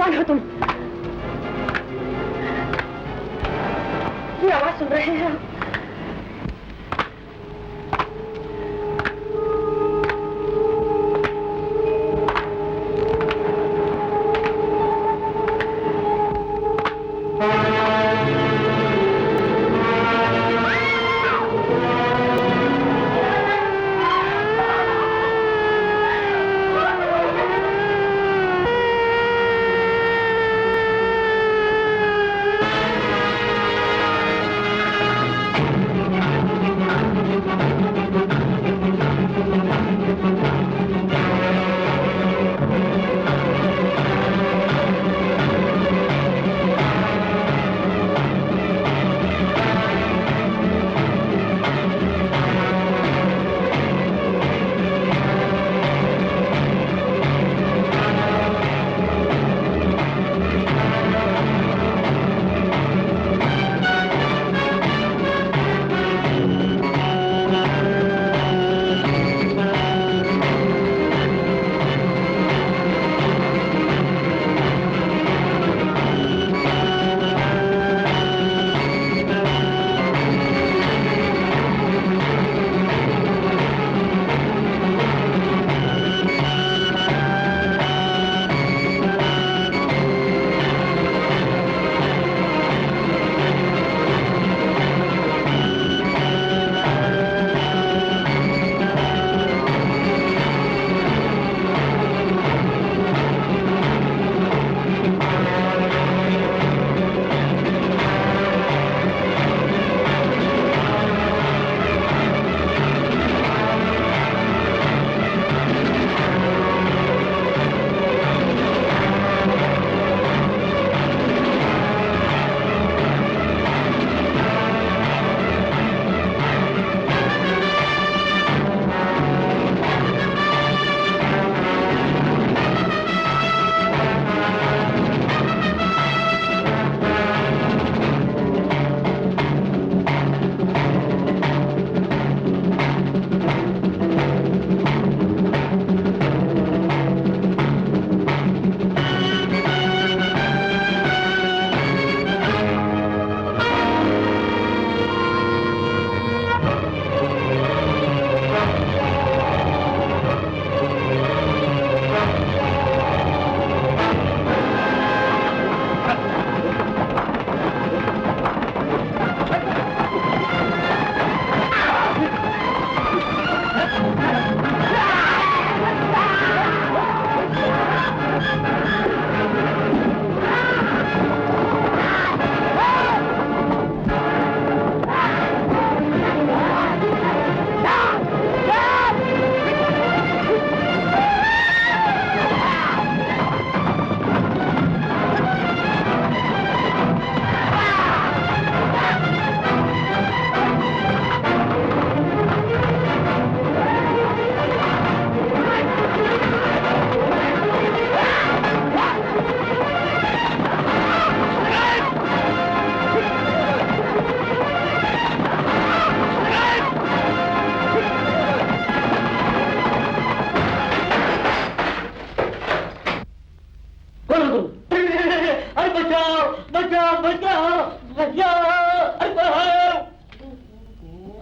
कौन हो तुम? ये आवाज सुन रहे हैं आप?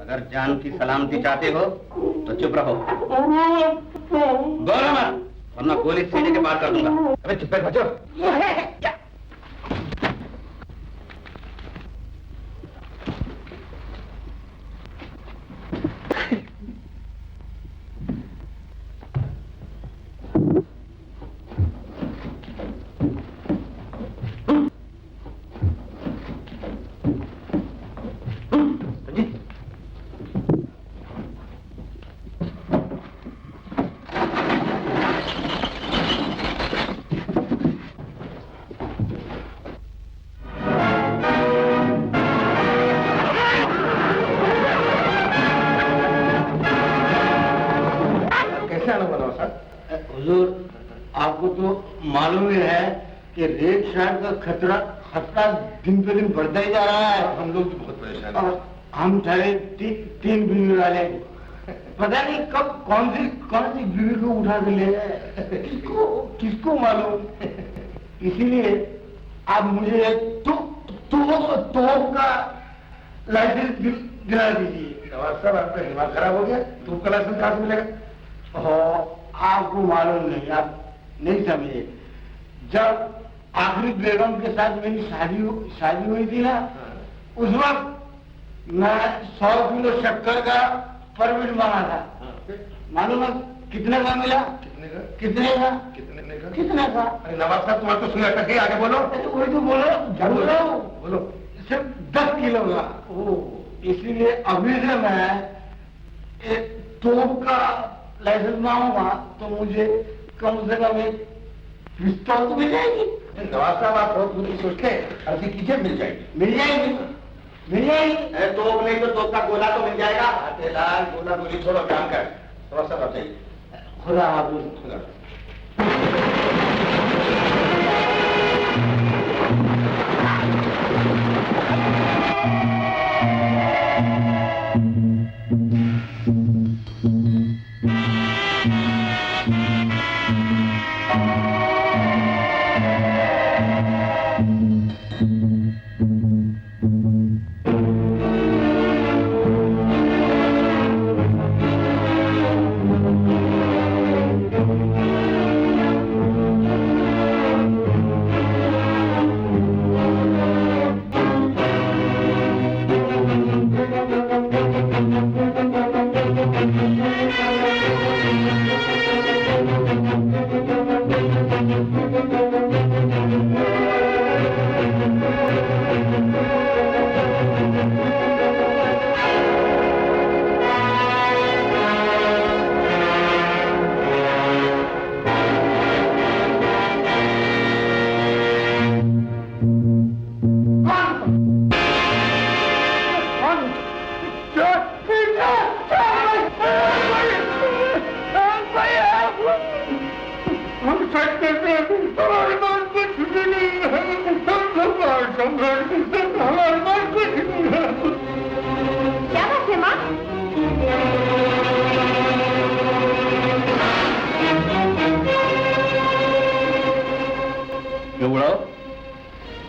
अगर जान की सलामती चाहते हो तो चुप रहो, बोलो मत, वरना गोली सीने के पार कर दूंगा। अबे चुप है बच्चों। खतरा दिन पे दिन बढ़ता ही जा रहा है। हम लोग भी बहुत परेशान हैं। हम ठहरे तीन बीवी वाले, पता नहीं कब कौन सी बीवी को उठा के ले जाए, किसको मालूम। इसीलिए आप मुझे तो का लाइसेंस दिला दीजिए। नवाब साहब, आपका दिमाग खराब हो गया? तुम का लाइसेंस कहाँ से मिलेगा? हो, आपको मालूम नहीं, आप नहीं समझे। जब आखिरी बेगम के साथ मेरी शादी हुई थी ना, उस वक्त मैं 100 किलो शक्कर का परमिट मांगा था। मालूम है कितने का मिला? कितने का? कितने का? कितने का? अरे नवाब साहब, तुम्हारे तो सुई अटक गई, आगे बोलो। वही तो बोलो, बोलो। सिर्फ 10 किलो का। इसीलिए अभी से मैं एक तोप का लाइसेंस मांगूंगा तो मुझे कम से कम एक पिस्तौल तो मिल जाएगी। नवाब साहब, आप बहुत बुरी सोच के अर्जी कीजिए, मिल जाएगी। मिल जाएगी, मिल जाएगी। तोप नहीं तो तोप का गोला तो मिल जाएगा। लाल गोला गोली छोड़ो, काम कर। नवाब साहब, आप जाइए। खुदा हाफिज।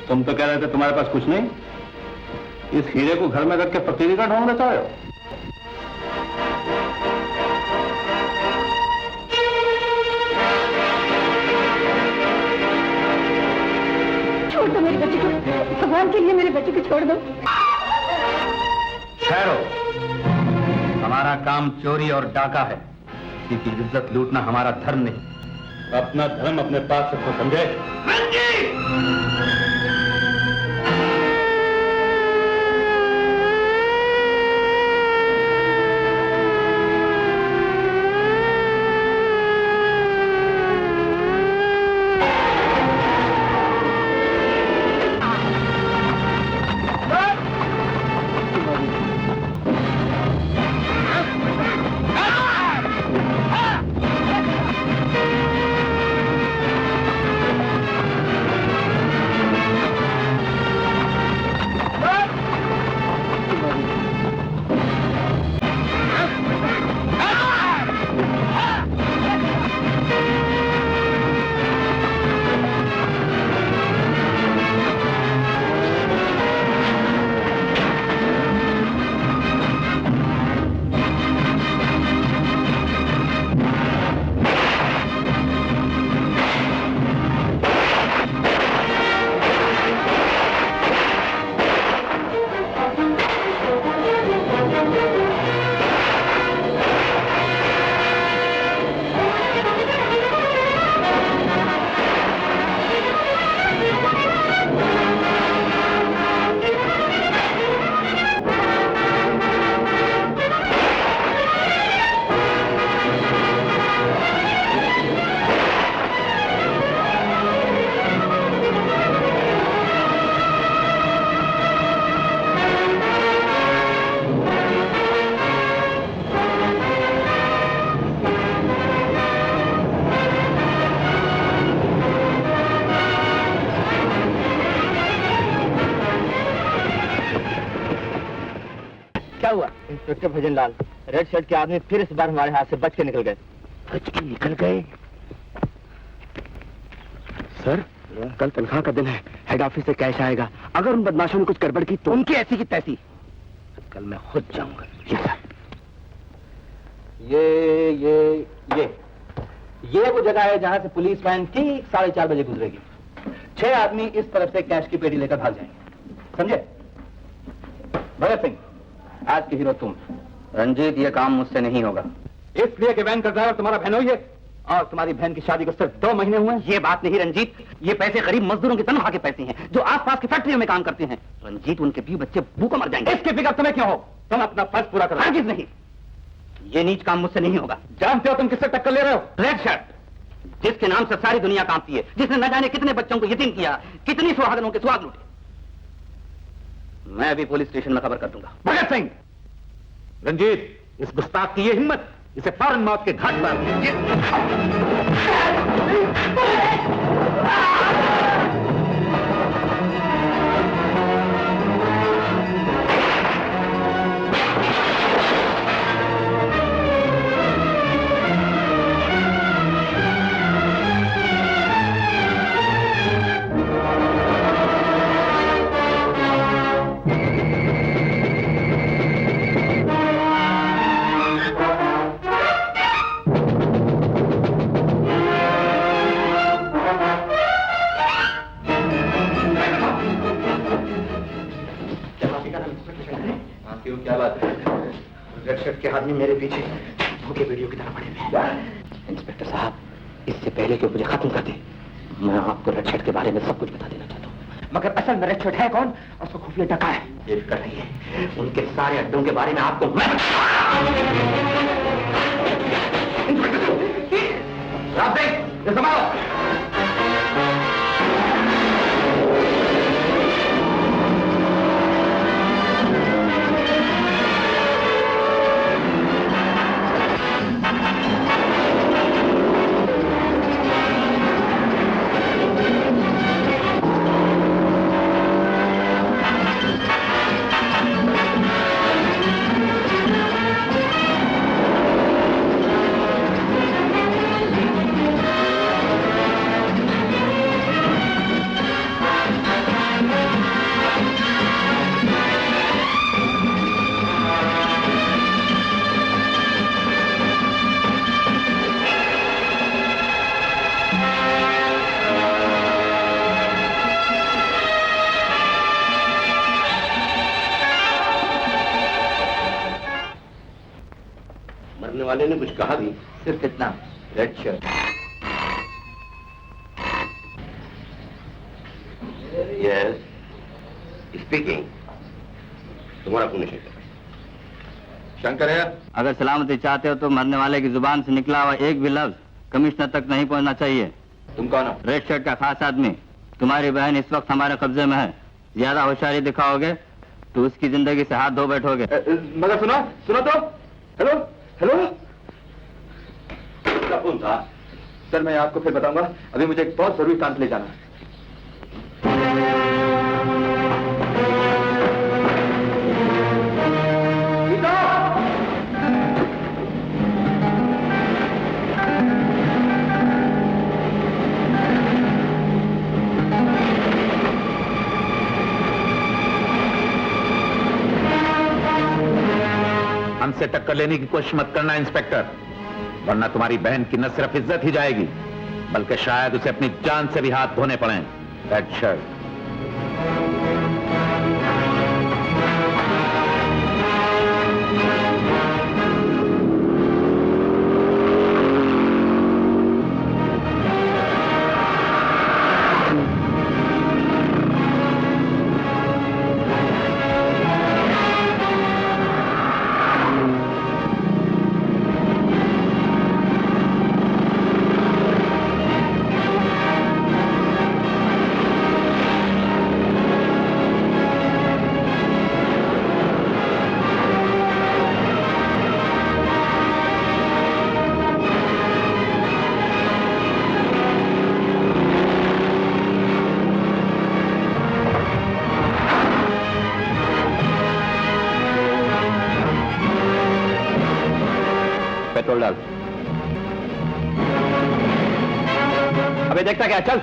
तुम तो कह रहे थे तुम्हारे पास कुछ नहीं। इस हीरे को घर में रख के फकीरी का ढोंग लेता हो। छोड़ दो मेरे बच्चे को, भगवान के लिए मेरे बच्चे को छोड़ दो। ठहरो, हमारा काम चोरी और डाका है। किसी की इज्जत लूटना हमारा धर्म नहीं। अपना धर्म अपने पास सबको समझे। क्या हुआ? इंस्पेक्टर भजनलाल, रेड शर्ट के आदमी फिर इस बार हमारे हाथ से बच के निकल गए। बच के निकल गए? सर, कल तनख्वाह का दिन है, हेड ऑफिस से कैश आएगा। अगर उन बदमाशों ने कुछ गड़बड़ की तो उनकी ऐसी की तैसी। कल मैं खुद जाऊंगा। ये वो जगह है जहां से पुलिस वैन ठीक 4:30 बजे गुजरेगी। 6 आदमी इस तरफ से कैश की पेटी लेकर भाग जाएंगे, समझे? भगत सिंह, आज के हीरो तुम। रंजीत, ये काम मुझसे नहीं होगा। इसलिए कि वैन का ड्राइवर तुम्हारा बहनोई है और तुम्हारी बहन की शादी को सिर्फ 2 महीने हुए हैं। ये बात नहीं रंजीत, ये पैसे गरीब मजदूरों की तनख्वाह के पैसे हैं जो आसपास की फैक्ट्रियों में काम करते हैं। रंजीत, उनके 20 बच्चे भूखों मर जाएंगे। इसकी फिक्र तुम्हें क्यों हो? तुम अपना फर्ज पूरा करो। हरगिज़ नहीं, ये नीच काम मुझसे नहीं होगा। जानते हो तुम किससे टक्कर ले रहे हो? रेड शर्ट, जिसके नाम से सारी दुनिया कांपती है, जिसने न जाने कितने बच्चों को यतीम किया, कितनी सुहागनों के सुहाग लूटे। मैं अभी पुलिस स्टेशन में खबर कर दूंगा। भगत सिंह, रंजीत, इस गुस्ताख की ये हिम्मत, इसे फौरन मौत के घाट पर। क्या बात है? रेड शर्ट के आदमी मेरे पीछे भूखे वीडियो की तरह पड़े हुए। इंस्पेक्टर साहब, इससे पहले कि मुझे खत्म कर दे, मैं आपको रेड शर्ट के बारे में सब कुछ बता देना चाहता हूँ। मगर असल में रेड शर्ट है कौन और उसको खुफिया डका है? ये फिक्र नहीं है, उनके सारे अड्डों के बारे में आपको मैं संभालो। मरने वाले ने कुछ कहा भी? सिर्फ इतना, रेड शर्ट। Yes, speaking. तुम्हारा कौन है? शंकर है? अगर सलामती चाहते हो तो मरने वाले की जुबान से निकला हुआ एक भी लफ्ज कमिश्नर तक नहीं पहुंचना चाहिए। तुम कौन हो? रेड शर्ट का खास आदमी। तुम्हारी बहन इस वक्त हमारे कब्जे में है। ज्यादा होशियारी दिखाओगे तो उसकी जिंदगी से हाथ धो बैठोगे। मगर सुनो तो। हेलो हेलो, क्या फोन था? सर मैं आपको फिर बताऊंगा, अभी मुझे एक बहुत जरूरी काम पे ले जाना है। हमसे टक्कर लेने की कोशिश मत करना इंस्पेक्टर, वरना तुम्हारी बहन की न सिर्फ इज्जत ही जाएगी बल्कि शायद उसे अपनी जान से भी हाथ धोने पड़े। Red shirt. पेट्रोल डाल। अबे देखता क्या, चल।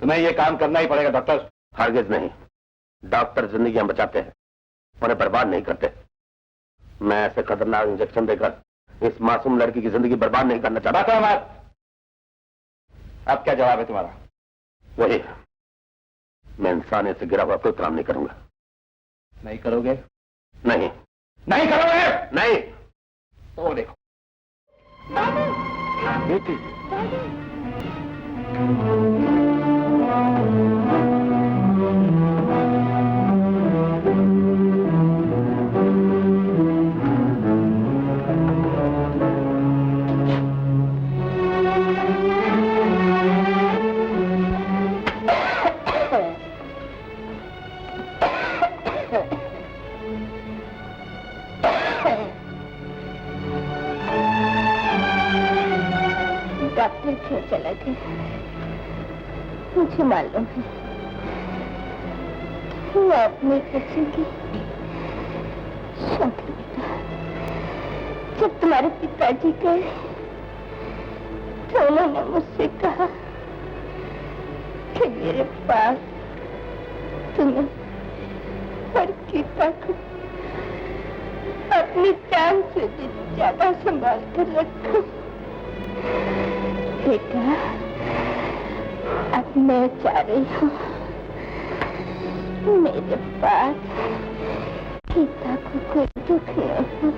तुम्हें ये काम करना ही पड़ेगा डॉक्टर। हरगिज नहीं। डॉक्टर जिंदगियां बचाते हैं, उन्हें बर्बाद नहीं करते। मैं ऐसे खतरनाक इंजेक्शन देकर इस मासूम लड़की की जिंदगी बर्बाद नहीं करना चाहता। अब क्या जवाब है तुम्हारा? वही, मैं इंसानियत से गिरा हुआ कोई काम नहीं करूंगा। नहीं करोगे? नहीं। नहीं करोगे? नहीं। तो देखो बेटी, डॉक्टर क्यों चला गया मुझे मालूम है। वो अपने बच्चे की शादी बेटा, जब तुम्हारे पिताजी गए तो उन्होंने मुझसे कहा कि मेरे पास तुम्हें और गीता को अपनी जान से भी ज्यादा संभाल कर रखो। बेटा, अब मैं जा रही हूँ। मेरे पास गीता को कोई दुख न हो,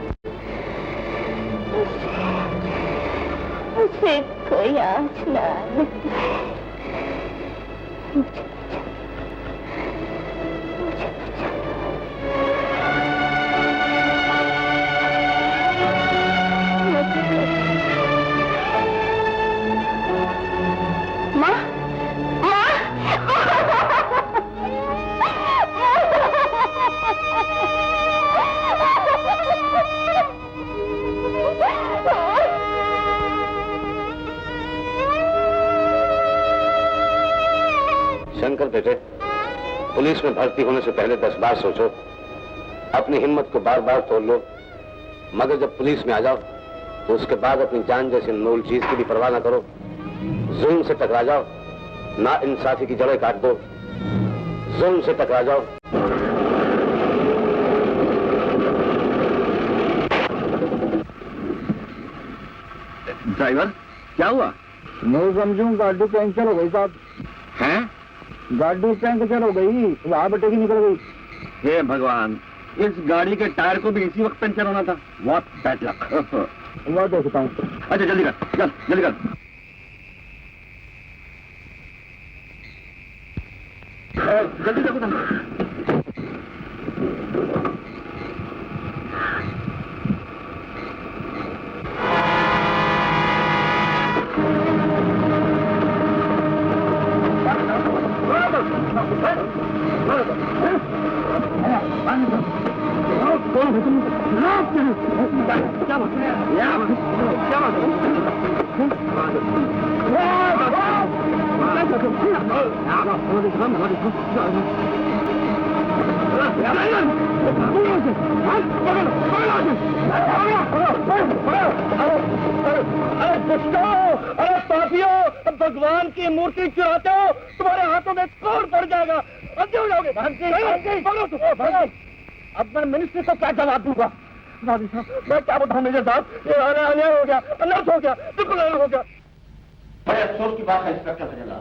उसे कोई आँच न आने पाए। मुझे शंकर बेटे, पुलिस में भर्ती होने से पहले 10 बार सोचो, अपनी हिम्मत को बार बार तोड़ लो, मगर जब पुलिस में आ जाओ तो उसके बाद अपनी जान जैसी अनमोल चीज की भी परवाह ना करो। जुल्म से टकरा जाओ, ना इंसाफी की जड़ें काट दो, जुल्म से टकरा जाओ। ड्राइवर, क्या हुआ? नहीं समझूं, गाड़ी पंचर हो गई साहब। हैं? गाड़ी पंचर हो गई, वहां बटे की निकल गई। हे भगवान, इस गाड़ी के टायर को भी इसी वक्त पंचर होना था। What bad luck. मैं देखता हूँ। अच्छा जल्दी कर, चल जल्दी कर। जल्दी देखो तुम। अरे पापियों, भगवान की मूर्ति चुराते हो, तुम्हारे हाथों में कौन पड़ जाएगा, अंधे हो जाओगे। अब मैं मिनिस्ट्री को क्या जवाब दूंगा? साहब मैं क्या बताऊं मेजर साहब, ये अन्याय हो गया, अनर्थ हो गया, बिल्कुल अलग हो गया। बड़े अफसोस की बात है इंस्पेक्टर खजला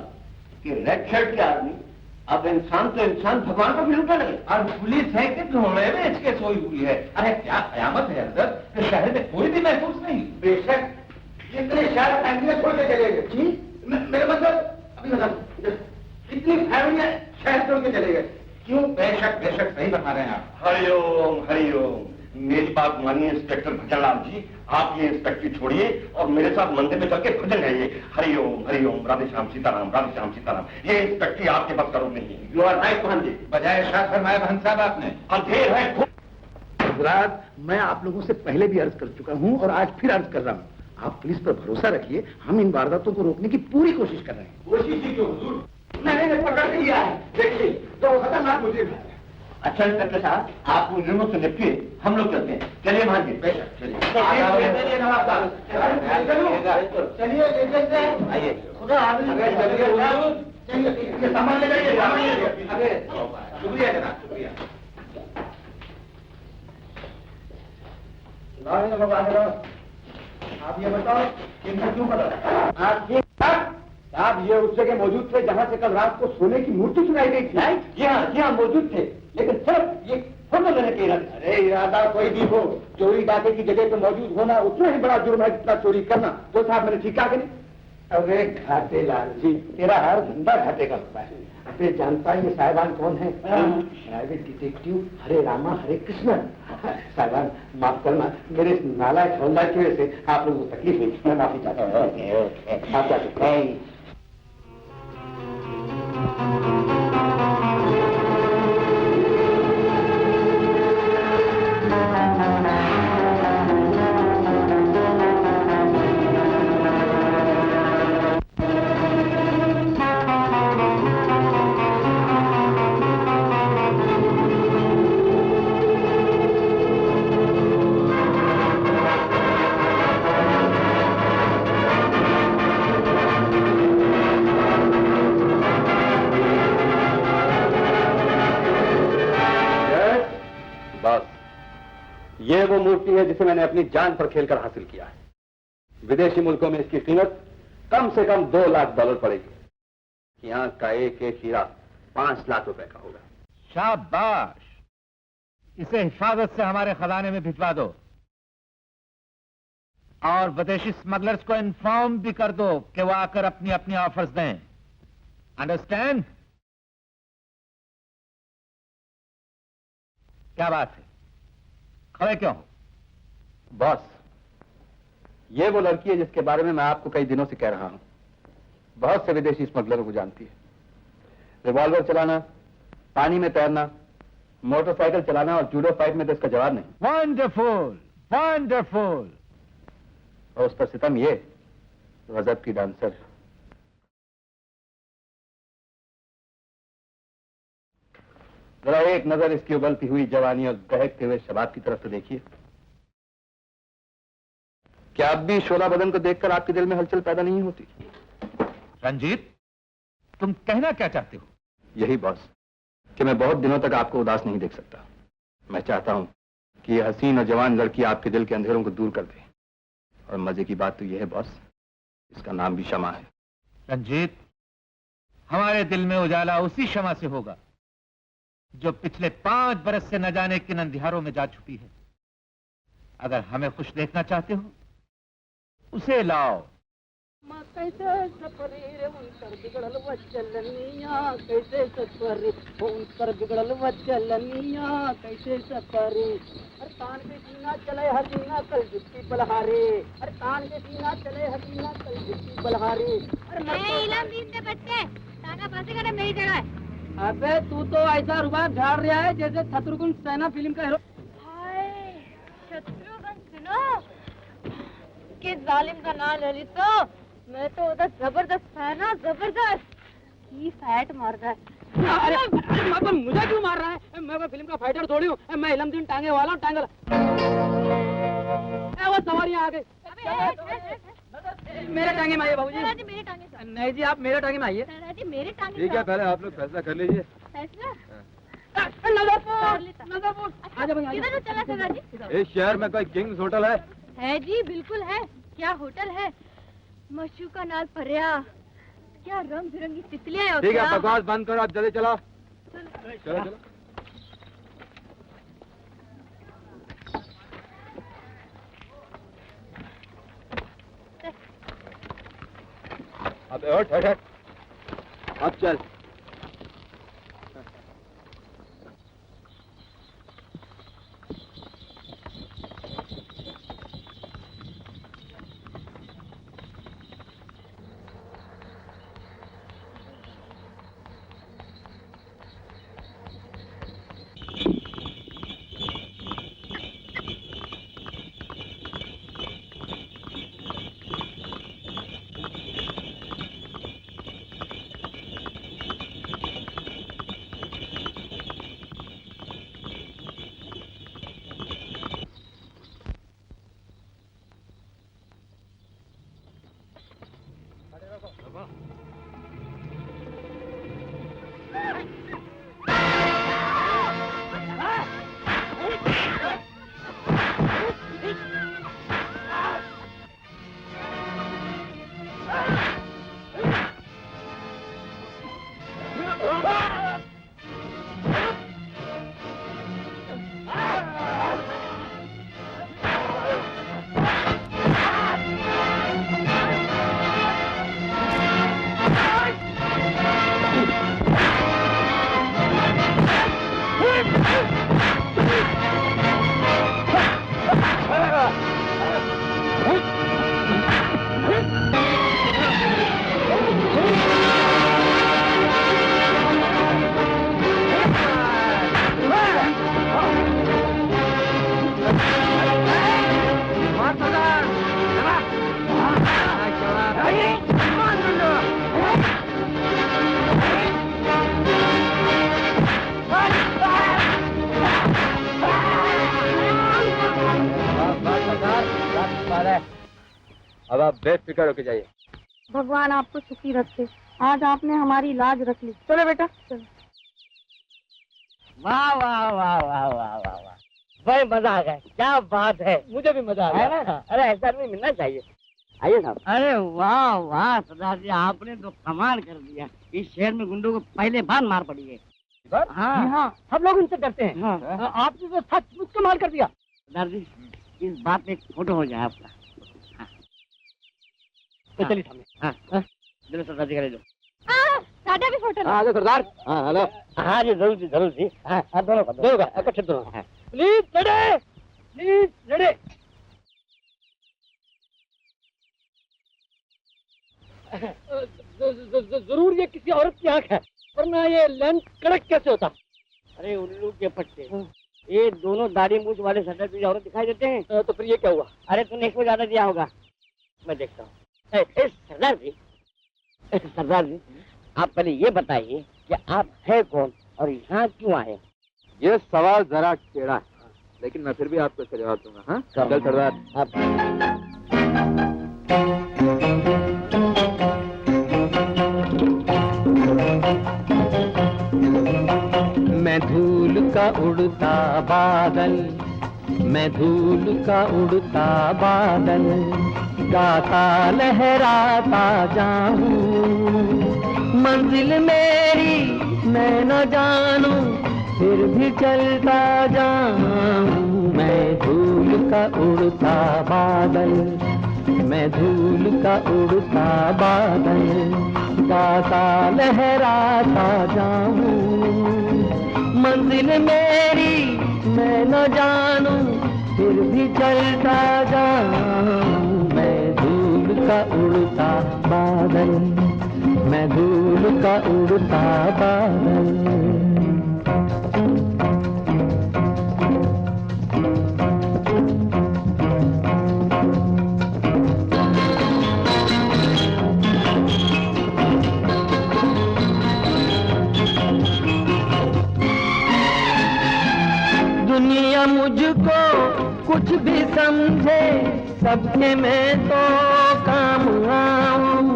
कि रेड शर्ट के आदमी अब इंसान तो इंसान भगवान को भी लूटने लगे। और पुलिस है कि धोने में इसके सोई हुई है। अरे क्या कयामत है अंदर कि शहर में कोई भी महसूस नहीं। बेशक ये कितने शहर फैमिलियां छोड़ के चले गए? जी मेरे मतलब अभी बता, कितनी फैमिलियां शहर छोड़ के चले गए? क्यों? बेशक बेशक सही बता रहे हैं आप। हरिओम हरिओम। मेरी बात मानिए इंस्पेक्टर भजनलाल जी, आप ये इंस्पेक्टर छोड़िए और मेरे साथ मंदिर में चल के भजन गाइए। हरिओम हरिओम, राधे श्याम सीताराम, राधे श्याम सीताराम। ये इंस्पेक्टर आपके बस करो नहीं है। यू आर राइट भान जी, बजाय शायद फरमाया भान साहब आपने। अंधेर है गुजरात। मैं आप लोगों से पहले भी अर्ज कर चुका हूँ और आज फिर अर्ज कर रहा हूँ, आप पुलिस पर भरोसा रखिए, हम इन वारदातों को रोकने की पूरी कोशिश कर रहे हैं। कोशिश ही क्यों हुजूर? मैंने पकड़ लिया है, देखिए तो खतरनाक मुझे। अच्छा इंस्पेक्टर साहब, आप उन लोगों से निपटिए, हम लोग चलते हैं। चलिए मान जी, बेशक चलिए। चलिए ले चलते हैं। आइए खुदा चलिए, सामान ले जाइए, सामान ले जाइए। शुक्रिया जनाब, शुक्रिया। आप ये बताओ इनको क्यों पता? आप ये साहब, ये उस जगह मौजूद थे जहाँ से कल रात को सोने की मूर्ति चुराई गई थी। जी हाँ मौजूद थे, लेकिन सिर्फ ये फोटो लेने के इरादे। अरे इरादा कोई भी हो, चोरी डाके की जगह पे मौजूद होना उतना ही बड़ा जुर्म है जितना चोरी करना। तो साहब मैंने ठीक कहा कि नहीं? अरे घाटे लाल जी, तेरा हर धंधा घाटे का होता है। अरे जानता है ये साहिबान कौन है? प्राइवेट डिटेक्टिव हरे रामा हरे कृष्ण। साहिबान माफ करना, मेरे नालायक हौलदार की वजह से आप लोगों को तकलीफ हुई, मैं माफी चाहता हूँ। आप जा सकते हैं। ये वो मूर्ति है जिसे मैंने अपनी जान पर खेलकर हासिल किया है। विदेशी मुल्कों में इसकी कीमत कम से कम $2 लाख पड़ेगी। यहाँ का एक हीरा 5 लाख रुपए का होगा। शाबाश, इसे हिफाजत से हमारे खजाने में भिजवा दो और विदेशी स्मगलर्स को इन्फॉर्म भी कर दो कि वो आकर अपनी अपनी ऑफर्स दें। अंडरस्टैंड? क्या बात है, खड़े क्यों? बॉस, ये वो लड़की है जिसके बारे में मैं आपको कई दिनों से कह रहा हूं। बहुत से विदेशी स्मगलरों को जानती है। रिवॉल्वर चलाना, पानी में तैरना, मोटरसाइकिल चलाना और जूडो फाइट में तो इसका जवाब नहीं। Wonderful wonderful. और उस पर सितम ये गजब की डांसर है। जरा एक नजर इसकी उबलती हुई जवानी और दहकते हुए शबाब की तरफ तो देखिए। क्या अब भी शोला बदन को देखकर आपके दिल में हलचल पैदा नहीं होती? रंजीत, तुम कहना क्या चाहते हो? यही बॉस, कि मैं बहुत दिनों तक आपको उदास नहीं देख सकता। मैं चाहता हूं कि ये हसीन और जवान लड़की आपके दिल के अंधेरों को दूर कर दे। और मजे की बात तो यह है बॉस, इसका नाम भी शमा है। रंजीत, हमारे दिल में उजाला उसी शमा से होगा जो पिछले 5 बरस से न जाने किन अंधियारों में जा छुपी है। अगर हमें खुश देखना चाहते हो, उसे लाओ। कैसे सफरी रे उनकर बिगड़ल वचलनिया, कैसे सफरी उनकर बिगड़ल वचलनिया, कैसे सफरी। अरे तान के सीना चले हसीना कल जुत्ती बलहारे, अरे तान के सीना चले हसीना कल जुत्ती बलहारे। अरे इलाम दीन के बच्चे टांगा फांसी का मेरी जगह है। अबे तू तो ऐसा रुबाब झाड़ रहा है जैसे शत्रुघ्न सेना फिल्म का हीरो। हाय शत्रुघ्न सुनो, किस जालिम का नाम ले ली तो मैं तो उधर जबरदस्त है ना, जबरदस्त की फैट मार रहा है। अरे मुझे क्यों मार रहा है? मैं कोई फिल्म का फाइटर थोड़ी हूँ। मैं इलमदीन टांगे वाला हूँ, टांगल। वो सवारियाँ आ गई। मेरे टांगे में आइए बाबूजी। मेरे टांगे से। नहीं जी, आप मेरे टांगे में आइए। दादाजी मेरे टांगे ठीक है, पहले आप लोग फैसला कर लीजिए। फैसला नजरपुर आजा भाई, किधर चला दादाजी? इस शहर में कोई किंग्स होटल है जी, बिल्कुल है। क्या होटल है? मशू का नाल पर्या, क्या रंग बिरंगी तितलियां हैं। ठीक है, बकवास बंद करो, आप जल्दी चलो। चलो चलो। अब चल। अब आप बेफिक्र होके जाइए। भगवान आपको सुखी रखे। आज आपने हमारी लाज रख ली। चलो बेटा चलो। वाह वाह वाह वाह वाह वाह वाह, भाई मजा आ गया। क्या बात है, मुझे भी मजा आ गया ना। अरे ऐसा भी मिलना चाहिए। आइए साहब। अरे वाह वाह सरदार जी, आपने तो कमाल कर दिया। इस शहर में गुंडों को पहले बार मार पड़ी है। हाँ हाँ, सब लोग उनसे डरते हैं। हाँ। आपने तो सचमुच कमाल कर दिया सरदार जी। इस बात में एक फोटो हो जाए आपका। हाँ। तो चलिए सामने। हाँ चलो सरदार जी का ले लो। दादा भी फोटो हाँ सरदार। हाँ हेलो। हाँ जी जरूर जी जरूर जी। हाँ दोनों का इकट्ठे दोनों। हाँ प्लीज लड़े, प्लीज लड़े। जरूर ये किसी औरत की आंख है, वरना ये लेंस कड़क कैसे होता। अरे उल्लू के पट्टे, ये दोनों दाढ़ी मूछ वाले सरदार तुझे औरत दिखाई देते हैं। तो फिर ये क्या हुआ? अरे तूने इसको ज्यादा दिया होगा, मैं देखता हूँ। सरदार जी, सरदार जी आप पहले ये बताइए कि आप है कौन और यहाँ क्यों आए? ये सवाल जरा टेढ़ा है, लेकिन मैं फिर भी आपको इसका जवाब दूंगा। हाँ चल सरदार। मैं धूल का उड़ता बादल, मैं धूल का उड़ता बादल, गाता लहराता जाऊं। मंजिल मेरी मैं न जानूं, फिर भी चलता जाऊं। मैं धूल का उड़ता बादल, मैं धूल का उड़ता बादल, गाता लहराता जाऊं। मंजिल मेरी मैं न जानूं, फिर भी चलता जाऊं। मैं धूल का उड़ता बादल, मैं धूल का उड़ता बादल। दुनिया मुझको कुछ भी समझे, सबके मैं तो काम आऊं।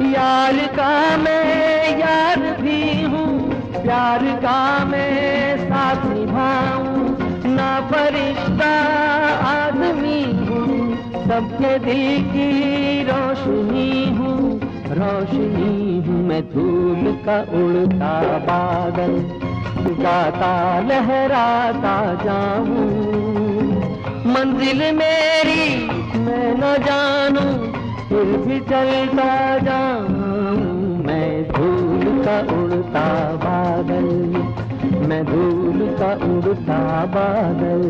यार का मैं यार भी हूँ, प्यार का मैं साथ निभाऊं। ना फरिश्ता आदमी हूँ, सबके दिल की रोशनी हूँ, रोशनी हूँ। मैं धूल का उड़ता बादल, गाता लहराता जाऊं। मंजिल मेरी मैं न जानूं, फिर भी चलता जाऊं मैं धूल का उड़ता बादल, मैं धूल का उड़ता बादल।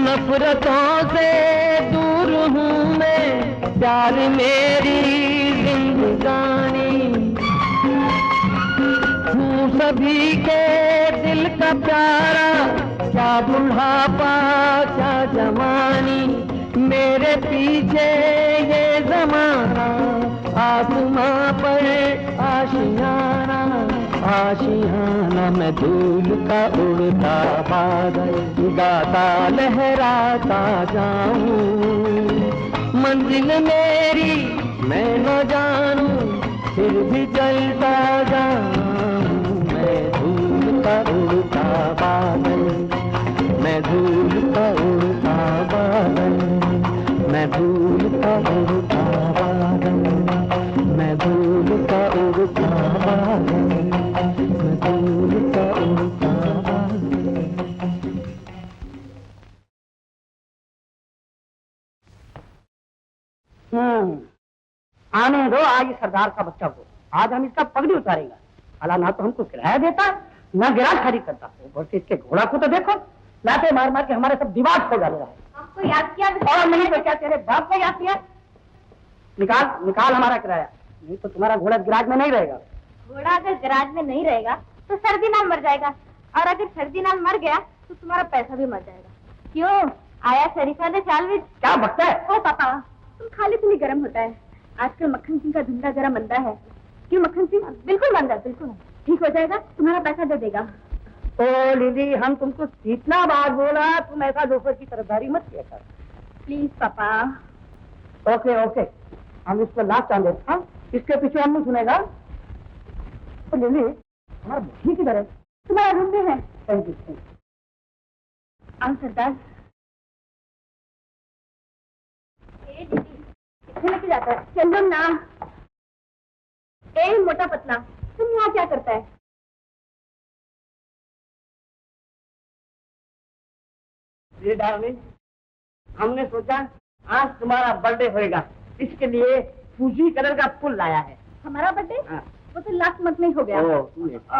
नफरतों से दूर हूँ मैं, प्यार मेरी जिंदगानी, हूँ सभी के दिल का प्यारा, क्या बुढ़ापा क्या जवानी, मेरे पीछे ये जमाना, आसमां पर आशियाना, आशियाना, मैं धूल का उड़ता बादल, गाता लहराता जाऊं, मंजिल मेरी मैं न जानूं, फिर भी चलता जाऊं, मैं धूल का उड़ता बादल, मैं धूल का उड़ता बादल, मैं धूल का उड़ता बादल, मैं धूल का उड़ता बादल, मैं धूल का उड़ता बादल। आने दो आज सरदार का बच्चा को, आज हम इसका पगड़ी उतारेगा। अला ना तो हमको किराया देता, ना गिराज खरीद करता, ऊपर से इसके घोड़ा को तो देखो, लाते मार मार के हमारे सब दिमाग को डाल रहा है। आपको याद किया और नहीं तो क्या तेरे बाप को याद किया? निकाल निकाल हमारा किराया, नहीं तो तुम्हारा घोड़ा गिराज में नहीं रहेगा। घोड़ा अगर गराज में नहीं रहेगा तो सर्दी नाल मर जाएगा, और अगर सर्दी नाल मर गया तो तुम्हारा पैसा भी मर जाएगा। क्यों आया शरीफा ने चाल विच? क्या बकता है? ओ पापा, तुम खाली तो नहीं गर्म होता है, आजकल मक्खन सिंह का धंधा जरा मंदा है। क्यों मक्खन सिंह? बिल्कुल मंदा, बिल्कुल ठीक हो जाएगा, तुम्हारा पैसा दे देगा। तो दीदी हम तुमको कितना बार बोला, तुम ऐसा दोपहर की तरफदारी मत किया कर। प्लीज पापा। ओके ओके, हम इसको लास्ट टाइम देते हैं, इसके पीछे हम नहीं सुनेगा। तो लिली हमारा बुद्धि किधर है? तुम्हारा रूम में है। Thank you. आओ सरदार। कितने लेके जाता है? चलो ना। ए मोटा पतला, तुम यहाँ क्या करता है? जी डार्लिंग, हमने सोचा आज तुम्हारा बर्थडे होएगा, इसके लिए फूजी कलर का फूल लाया है। हमारा बर्थडे? हाँ। वो तो लास्ट मंथ में ही हो गया।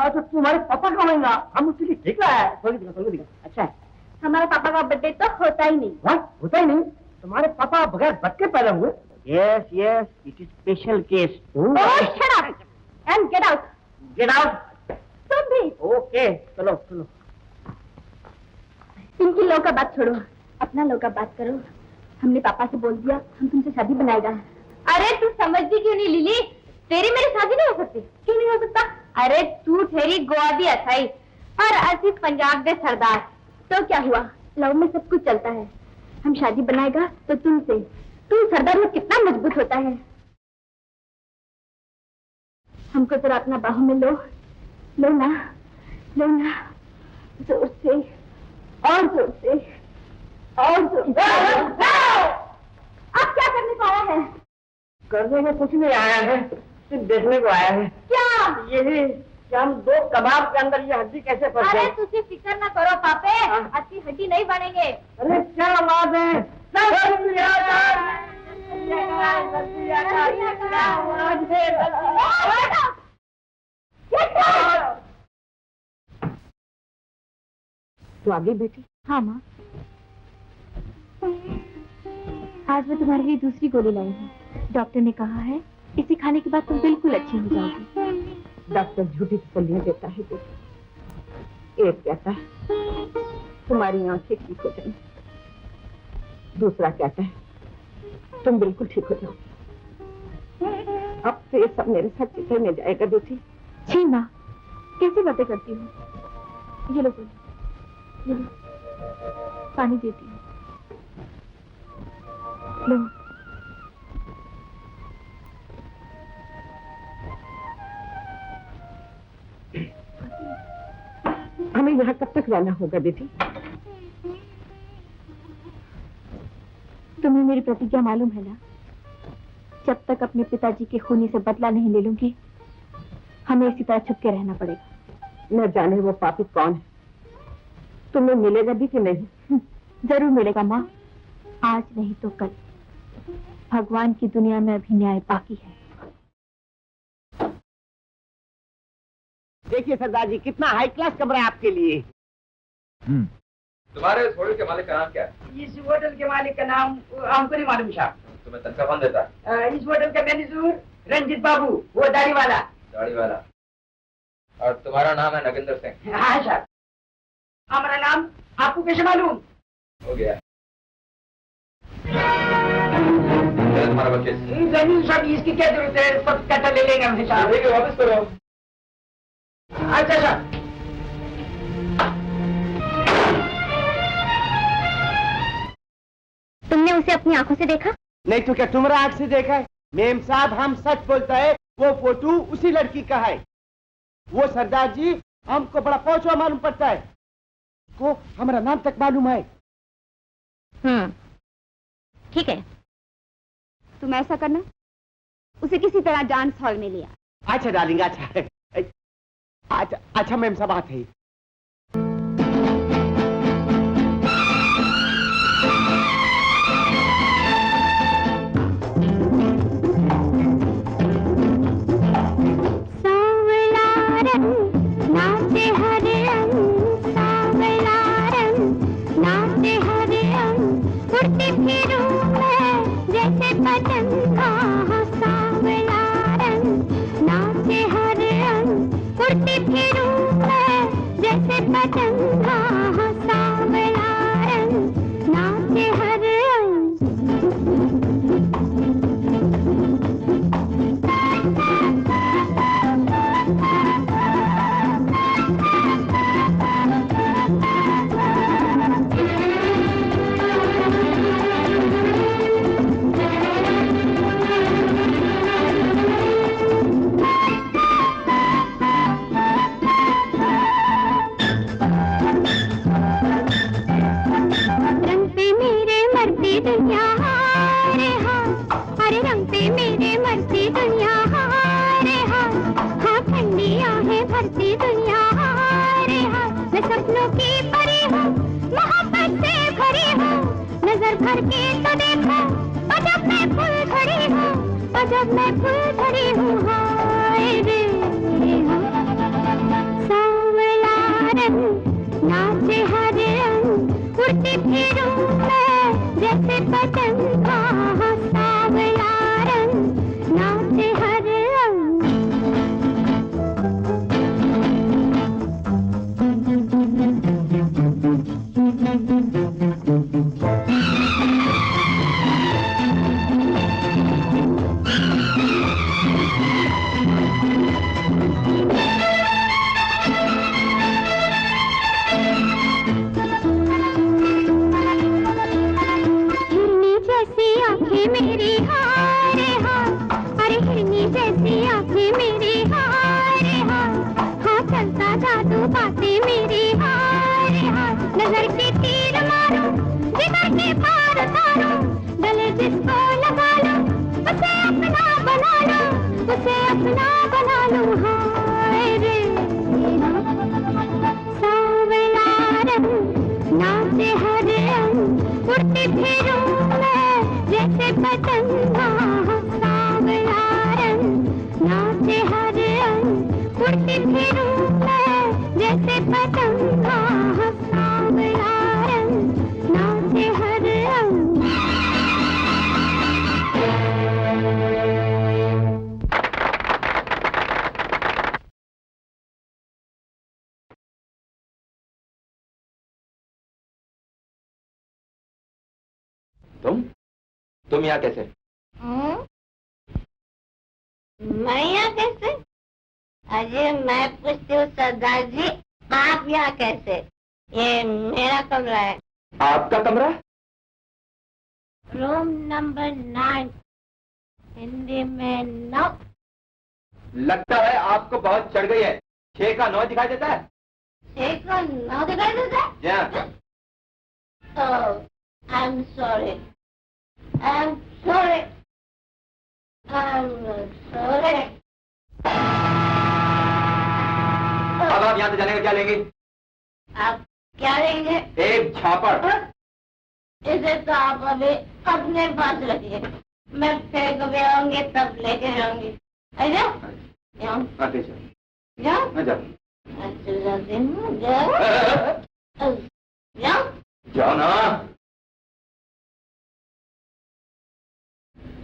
तो तुम्हारे पापा का होगा, हम उसके लिए ठीक लाया है। थोड़ी दिखा। अच्छा है। हमारा पापा का बर्थडे तो होता ही नहीं। व्हाट? होता ही नहीं? तुम्हारे पापा बगैर बच्चे पैदा हुए? Yes yes, it is special case. Shut up and get out. Get out. तुम भी। ओके, चलो चलो। इनकी लोग का बात छोड़ो, अपना लोग का बात करो। हमने पापा से बोल दिया हम तुमसे शादी बनाएगा। अरे तू समझती क्यों नहीं लिली? तेरी मेरी शादी नहीं हो सकती। क्यों नहीं हो सकता? अरे तू ठहरी गोवा दी असाई और असी पंजाब दे सरदार, तो क्या हुआ? लव में सब कुछ चलता है। हम शादी बनाएगा तो तुमसे। तू सरदार में कितना मजबूत होता है। हमको जरा अपना बाहों में लो। लो ना, लो ना, जोर से और जोर से और जोर से। अब क्या करने को आया है? करने को कुछ नहीं आया है, सिर्फ देखने को आया है। क्या? यही कि हम दो कबाब के अंदर ये हड्डी कैसे फंस अरे गई। तुझे फिक्र न करो पापे, अच्छी हड्डी नहीं बनेंगे। अरे क्या बात है। तो आगे बेटी। हाँ माँ, आज मैं तुम्हारे लिए दूसरी गोली लाई हूँ। डॉक्टर ने कहा है इसे खाने के बाद तुम बिल्कुल अच्छी हो जाओगी। डॉक्टर झूठी तसल्लियां देता है बेटी। एक कहता है तुम्हारी आंखें ठीक हो जाएंगी, दूसरा कहता है तुम बिल्कुल ठीक हो जाओ। अब से ये सब मेरे साथ चित्र में जाएगा बेटी। छी माँ, कैसी बातें करती हूँ। ये लो गोली, ये लो, पानी देती हूँ। लो। हमें यहाँ कब तक रहना होगा बेटी? तुम्हें मेरी प्रतिज्ञा मालूम है ना? जब तक अपने पिताजी के खूनी से बदला नहीं ले लूंगी, हमें इसी तरह छुप के रहना पड़ेगा। न जाने वो पापी कौन है, तुम्हें मिलेगा भी कि नहीं? जरूर मिलेगा माँ, आज नहीं तो कल। भगवान की दुनिया में अभी न्याय बाकी है। देखिए सरदार जी, कितना हाई क्लास कमरा है आपके लिए। तुम्हारे इस होटल के मालिक का नाम क्या है? इस होटल के मालिक का नाम हमको नहीं मालूम साहब। तुम्हें तनख्वाह कौन देता है? इस होटल का मैनेजर रंजीत बाबू, वो दाढ़ी वाला। दाढ़ी वाला। और तुम्हारा नाम है नगेंद्र सिंह? हाँ साहब। हमारा नाम आपको कैसे मालूम? हो गया। तुम्हारा बच्चे जमीन साहब, इसकी क्या जरूरत है? सब कट्टा ले लेंगे हमसे साहब। वापस करो। अच्छा साहब। तुमने उसे अपनी आंखों से देखा? नहीं तो क्या तुम्हारा आंख से देखा है? मेम साहब, हम सच बोलता है, वो फोटो उसी लड़की का है। वो सरदार जी हमको बड़ा पहुंचवा मालूम पड़ता है, को हमारा नाम तक मालूम है। ठीक है, तुम ऐसा करना, उसे किसी तरह डांस हॉल में लिया। अच्छा डालेंगे। अच्छा मैम साहब, बात है। तुम यहाँ कैसे? मैं यहाँ कैसे? अरे मैं पूछती हूँ सरदार जी, आप यहाँ कैसे? ये मेरा कमरा है। आपका कमरा? रूम नंबर 9, हिंदी में 9। लगता है आपको बहुत चढ़ गई है। 6 का 9 दिखाई देता है। एक नाव दिखाई देता है? Yeah. Oh, I'm sorry. I'm sorry. I'm sorry. अब आप यहाँ से जाने का क्या लेंगे? आप क्या लेंगे? एक झापड़। इसे तो आप अभी अपने पास रखिए, मैं फिर कभी आऊंगी तब लेके जाऊंगी। अच्छा? जाऊं? आते चलो। जाऊं? मैं जाऊँ। अच्छा जाती हूँ, जाऊं? जाऊं? जाओ ना।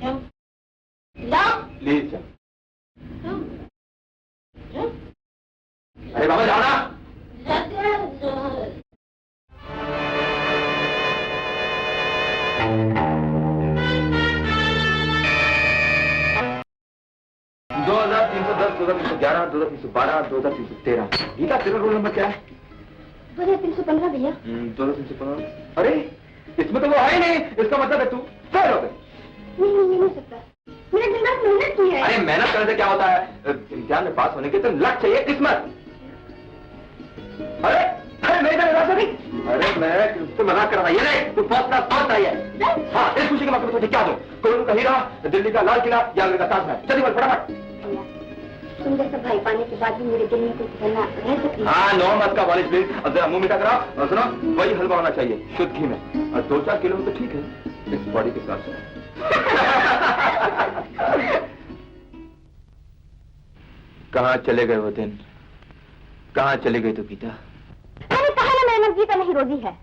जाऊं? जाऊं? प्लीज जाओ। जाऊं? जाऊं? अरे बाबा जाओ ना। जाती हूँ, जाऊं। दो 2310, 2311, 2312, 2313। गीता तेरा रोल नंबर क्या है? 2315 भैया। 2315। अरे इसमें तो वो है ही नहीं, इसका मतलब है तू फेल हो गई। नहीं हो सकता, मैंने दिन रात मेहनत की है। अरे मेहनत करने से क्या होता है? इम्तिहान में पास होने के तो लक चाहिए, किस्मत। अरे अरे नहीं मेरा नहीं। अरे मैं तुझसे मना कर रहा ये नहीं, तू फर्स्ट क्लास पास आई है। हाँ, इस खुशी के मौके पर तुझे क्या दूं? कोहिनूर का हीरा, दिल्ली का लाल किला या अमेरिका का ताजमहल? जल्दी बोल फटाफट। तुम जैसा भाई पाने के बाद भी मेरे दिल में कुछ करना रह सकती है। हाँ, 9 मत का पॉलिश प्लीज। अब जरा मुंह मीठा कराओ और सुनो, वही हलवा होना चाहिए शुद्ध घी में, और 2-4 किलो तो ठीक है इस बॉडी के हिसाब से। कहाँ चले गए वो दिन? कहाँ चले गए तू गीता? मैंने कहा ना मेरा नाम गीता नहीं रोजी है।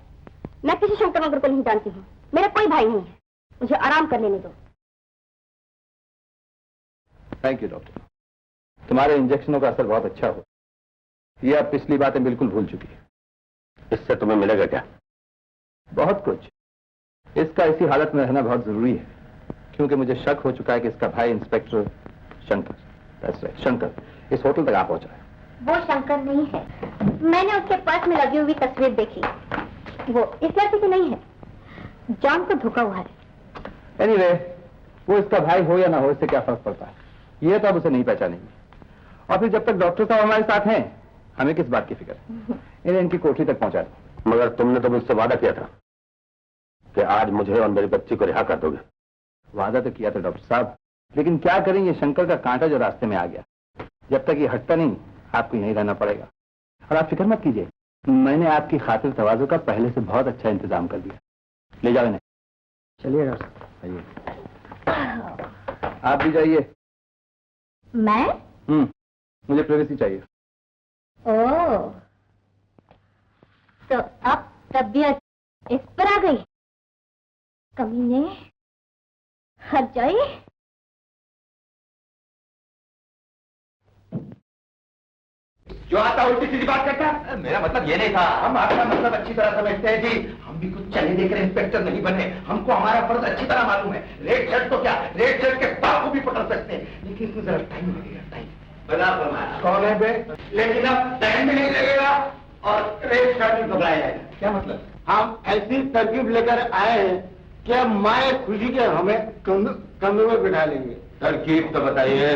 मैं किसी शंकर मगर को नहीं जानती हूँ, मेरा कोई भाई नहीं है, मुझे आराम कर लेने दो। थैंक यू डॉक्टर, तुम्हारे इंजेक्शनों का असर बहुत अच्छा हो। ये अब पिछली बातें बिल्कुल भूल चुकी है। इससे तुम्हें मिलेगा क्या? बहुत कुछ। इसका इसी हालत में रहना बहुत जरूरी है, क्योंकि मुझे शक हो चुका है कि इसका भाई inspector Shankar, that's right, Shankar इस होटल तक आ पहुंचा है। वो शंकर नहीं है, मैंने उसके पर्स में लगी हुई तस्वीर देखी, वो इस लड़के की नहीं है, जान को धोखा हुआ है। एनीवे, वो इसका भाई हो या ना हो, इससे क्या फर्क पड़ता है? ये तो अब उसे नहीं पहचानेंगे। और फिर जब तक डॉक्टर साहब हमारे साथ हैं, हमें किस बात की फिक्र है? इन्हें इनकी कोठरी तक पहुंचा दो। मगर तुमने तो मुझसे वादा किया था कि आज मुझे और मेरी बच्ची को रिहा कर दोगे। वादा तो किया था डॉक्टर साहब, लेकिन क्या करें, ये शंकर का कांटा जो रास्ते में आ गया, जब तक ये हटता नहीं आपको यहीं रहना पड़ेगा। और आप फिक्र मत कीजिए, मैंने आपकी खातिर तवाज़ो का पहले से बहुत अच्छा इंतजाम कर दिया। ले जाओ इन्हें। चलिए डॉक्टर साहब, आइए। आप भी जाइए। मैं? मुझे प्राइवेसी चाहिए। ओह, तो अब तबीयत इस पर आ गई? कमीने, हट जाइए। जो आता उल्टी सीधी बात करता है। मेरा मतलब ये नहीं था, हम आपका मतलब अच्छी तरह समझते हैं जी। हम भी कुछ चले देकर इंस्पेक्टर नहीं बने, हमको हमारा फर्ज अच्छी तरह मालूम है। रेड शर्ट तो क्या, रेड शर्ट के बाप को भी पकड़ सकते हैं, लेकिन इसमें जरा टाइम लगेगा, टाइम। कौन है बे? लेकिन अब टाइम भी नहीं लगेगा और रेड शर्ट भी पकड़ाया जाएगा। क्या मतलब? हम ऐसी तरकीब लेकर आए हैं कि अब माए खुशी के हमें कंधों में बिठा लेंगे। तरकीब तो बताइए।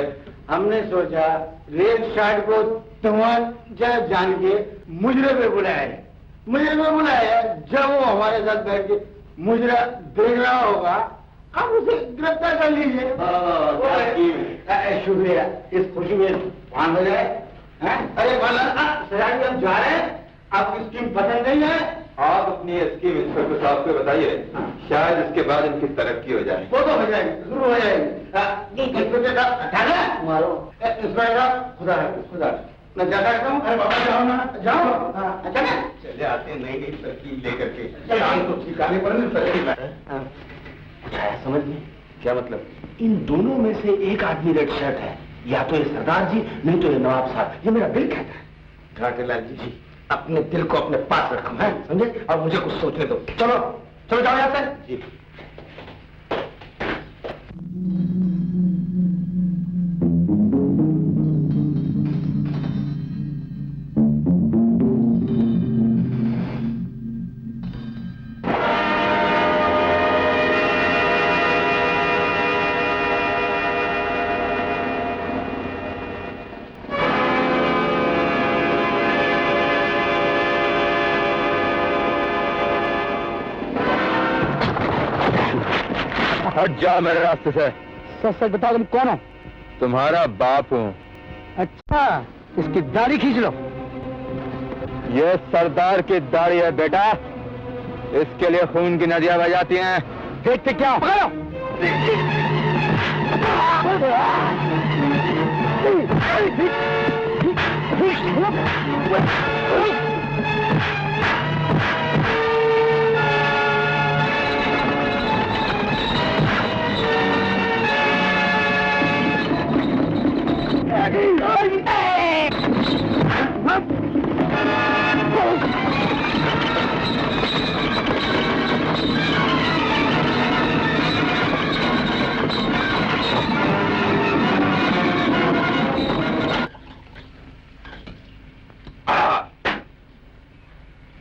हमने सोचा रेड शर्ट को तुम्हारा जान के मुजरे पे बुलाया है। मुजरे पे बुलाया है, जब वो हमारे साथ बैठ के मुजरा देख रहा होगा, आप उसे गिरफ्तार कर लीजिए। शुक्रिया, इस खुशी में पान हो जाए। अरे सजानी, हम जा रहे हैं, आपकी स्कीम पसंद नहीं है? आप अपनी स्कीम इंस्पेक्टर साहब को बताइए, शायद इसके बाद इनकी तरक्की हो जाए। वो तो हो जाएगी, जरूर हो जाएगी। इंस्पेक्टर साहब मारो। इंस्पेक्टर साहब, खुदा है, खुदा मैं जा सकता हूँ? अरे बाबा जाओ ना, जाओ। अच्छा ना, चले आते हैं नई नई तरकीब लेकर के। तो ठिकाने पर नहीं तरकीब है। समझ में क्या मतलब? इन दोनों में से एक आदमी रेड शर्ट है, या तो ये सरदार जी, नहीं तो ये नवाब साहब। ये मेरा दिल कहता है। घाटेलाल जी, अपने दिल को अपने पास रखो, है समझे? और मुझे कुछ सोचने दो। चलो चलो, जाओ यहाँ से जी। हट जा मेरे रास्ते से। सच सच बताओ, तुम कौन हो? तुम्हारा बाप हूँ। अच्छा, इसकी दाढ़ी खींच लो। ये सरदार की दाढ़ी है बेटा, इसके लिए खून की नदियां बह जाती हैं। देखते क्या? पकड़ो।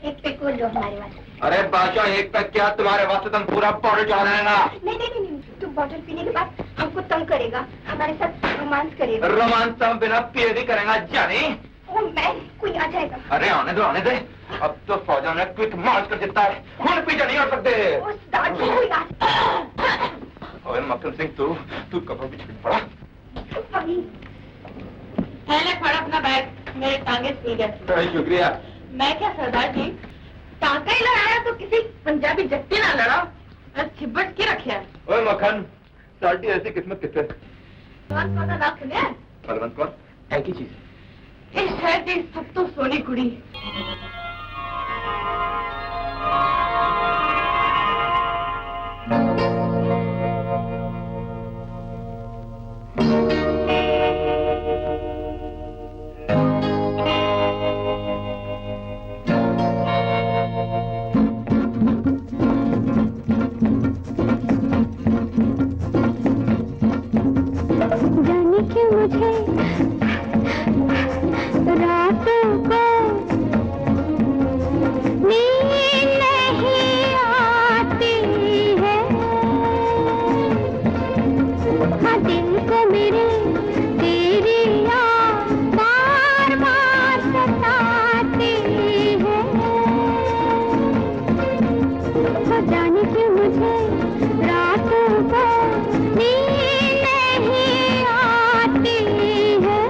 एक पे खोल दो हमारे वास्ते। अरे बादशाह, एक पैक क्या, तुम्हारे वास्ते तुम पूरा बॉटल चढ़ा देना। नहीं, तू बॉटल पीने के बाद हमको तंग करेगा, हमारे साथ रोमांस करेगा। रोमांस हम बिना पिए भी करेंगे जानी। ओ मैं, कोई आ जाएगा। अरे आने दे। अब तो फौजा ने क्विक मार्च कर देता है, खून पीछे नहीं हो सकते। कोई आ। ओए मक्खन सिंह, तू कपड़ों पीछे पड़ा। पहले फड़ अपना बैग, मेरे टांगे सीख गए। शुक्रिया। मैं क्या सरदार जी, टांका ही लड़ाया तो किसी पंजाबी जट्टी ना लड़ा, बस छिब्बट के रखे। ओए मक्खन, साल्टी ऐसी किस्मत किससे? पता ना सुने बलवंत कौन? एक ही चीज। इस शहर की सब तो सोनी कुड़ी। जाने क्यों मुझे रातों को नींद नहीं आती है। हाँ, दिल को मेरे तेरी याद बार बार सताती है। हाँ, जाने क्यों मुझे रातों को नींद नहीं आती है।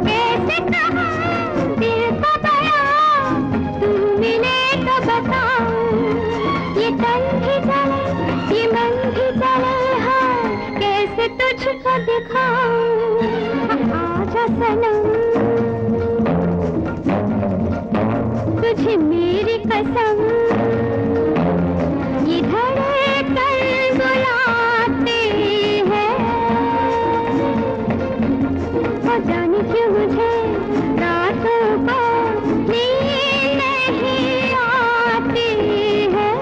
कैसे कहा दिल को बयां, तू मिले तो बताऊं। ये तन भी चले, ये मन भी चले, हाँ कैसे तुझको दिखाऊं। आजा सनम, तुझे मेरी कसम, ये धड़कन बुलाती है। और जाने क्यों मुझे रातों को नींद नहीं आती है।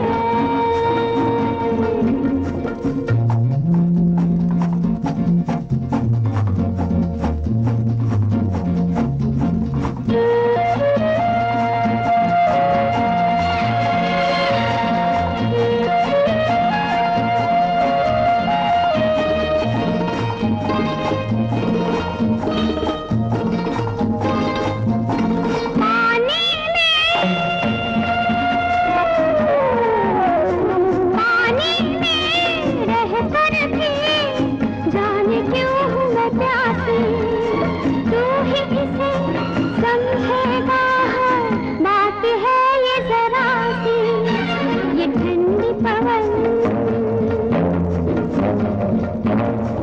पानी में रह कर भी जाने क्यों हूँ मैं प्यासी। तू ही इसे समझेगा, बात है ये जरा सी। ये ठंडी पवन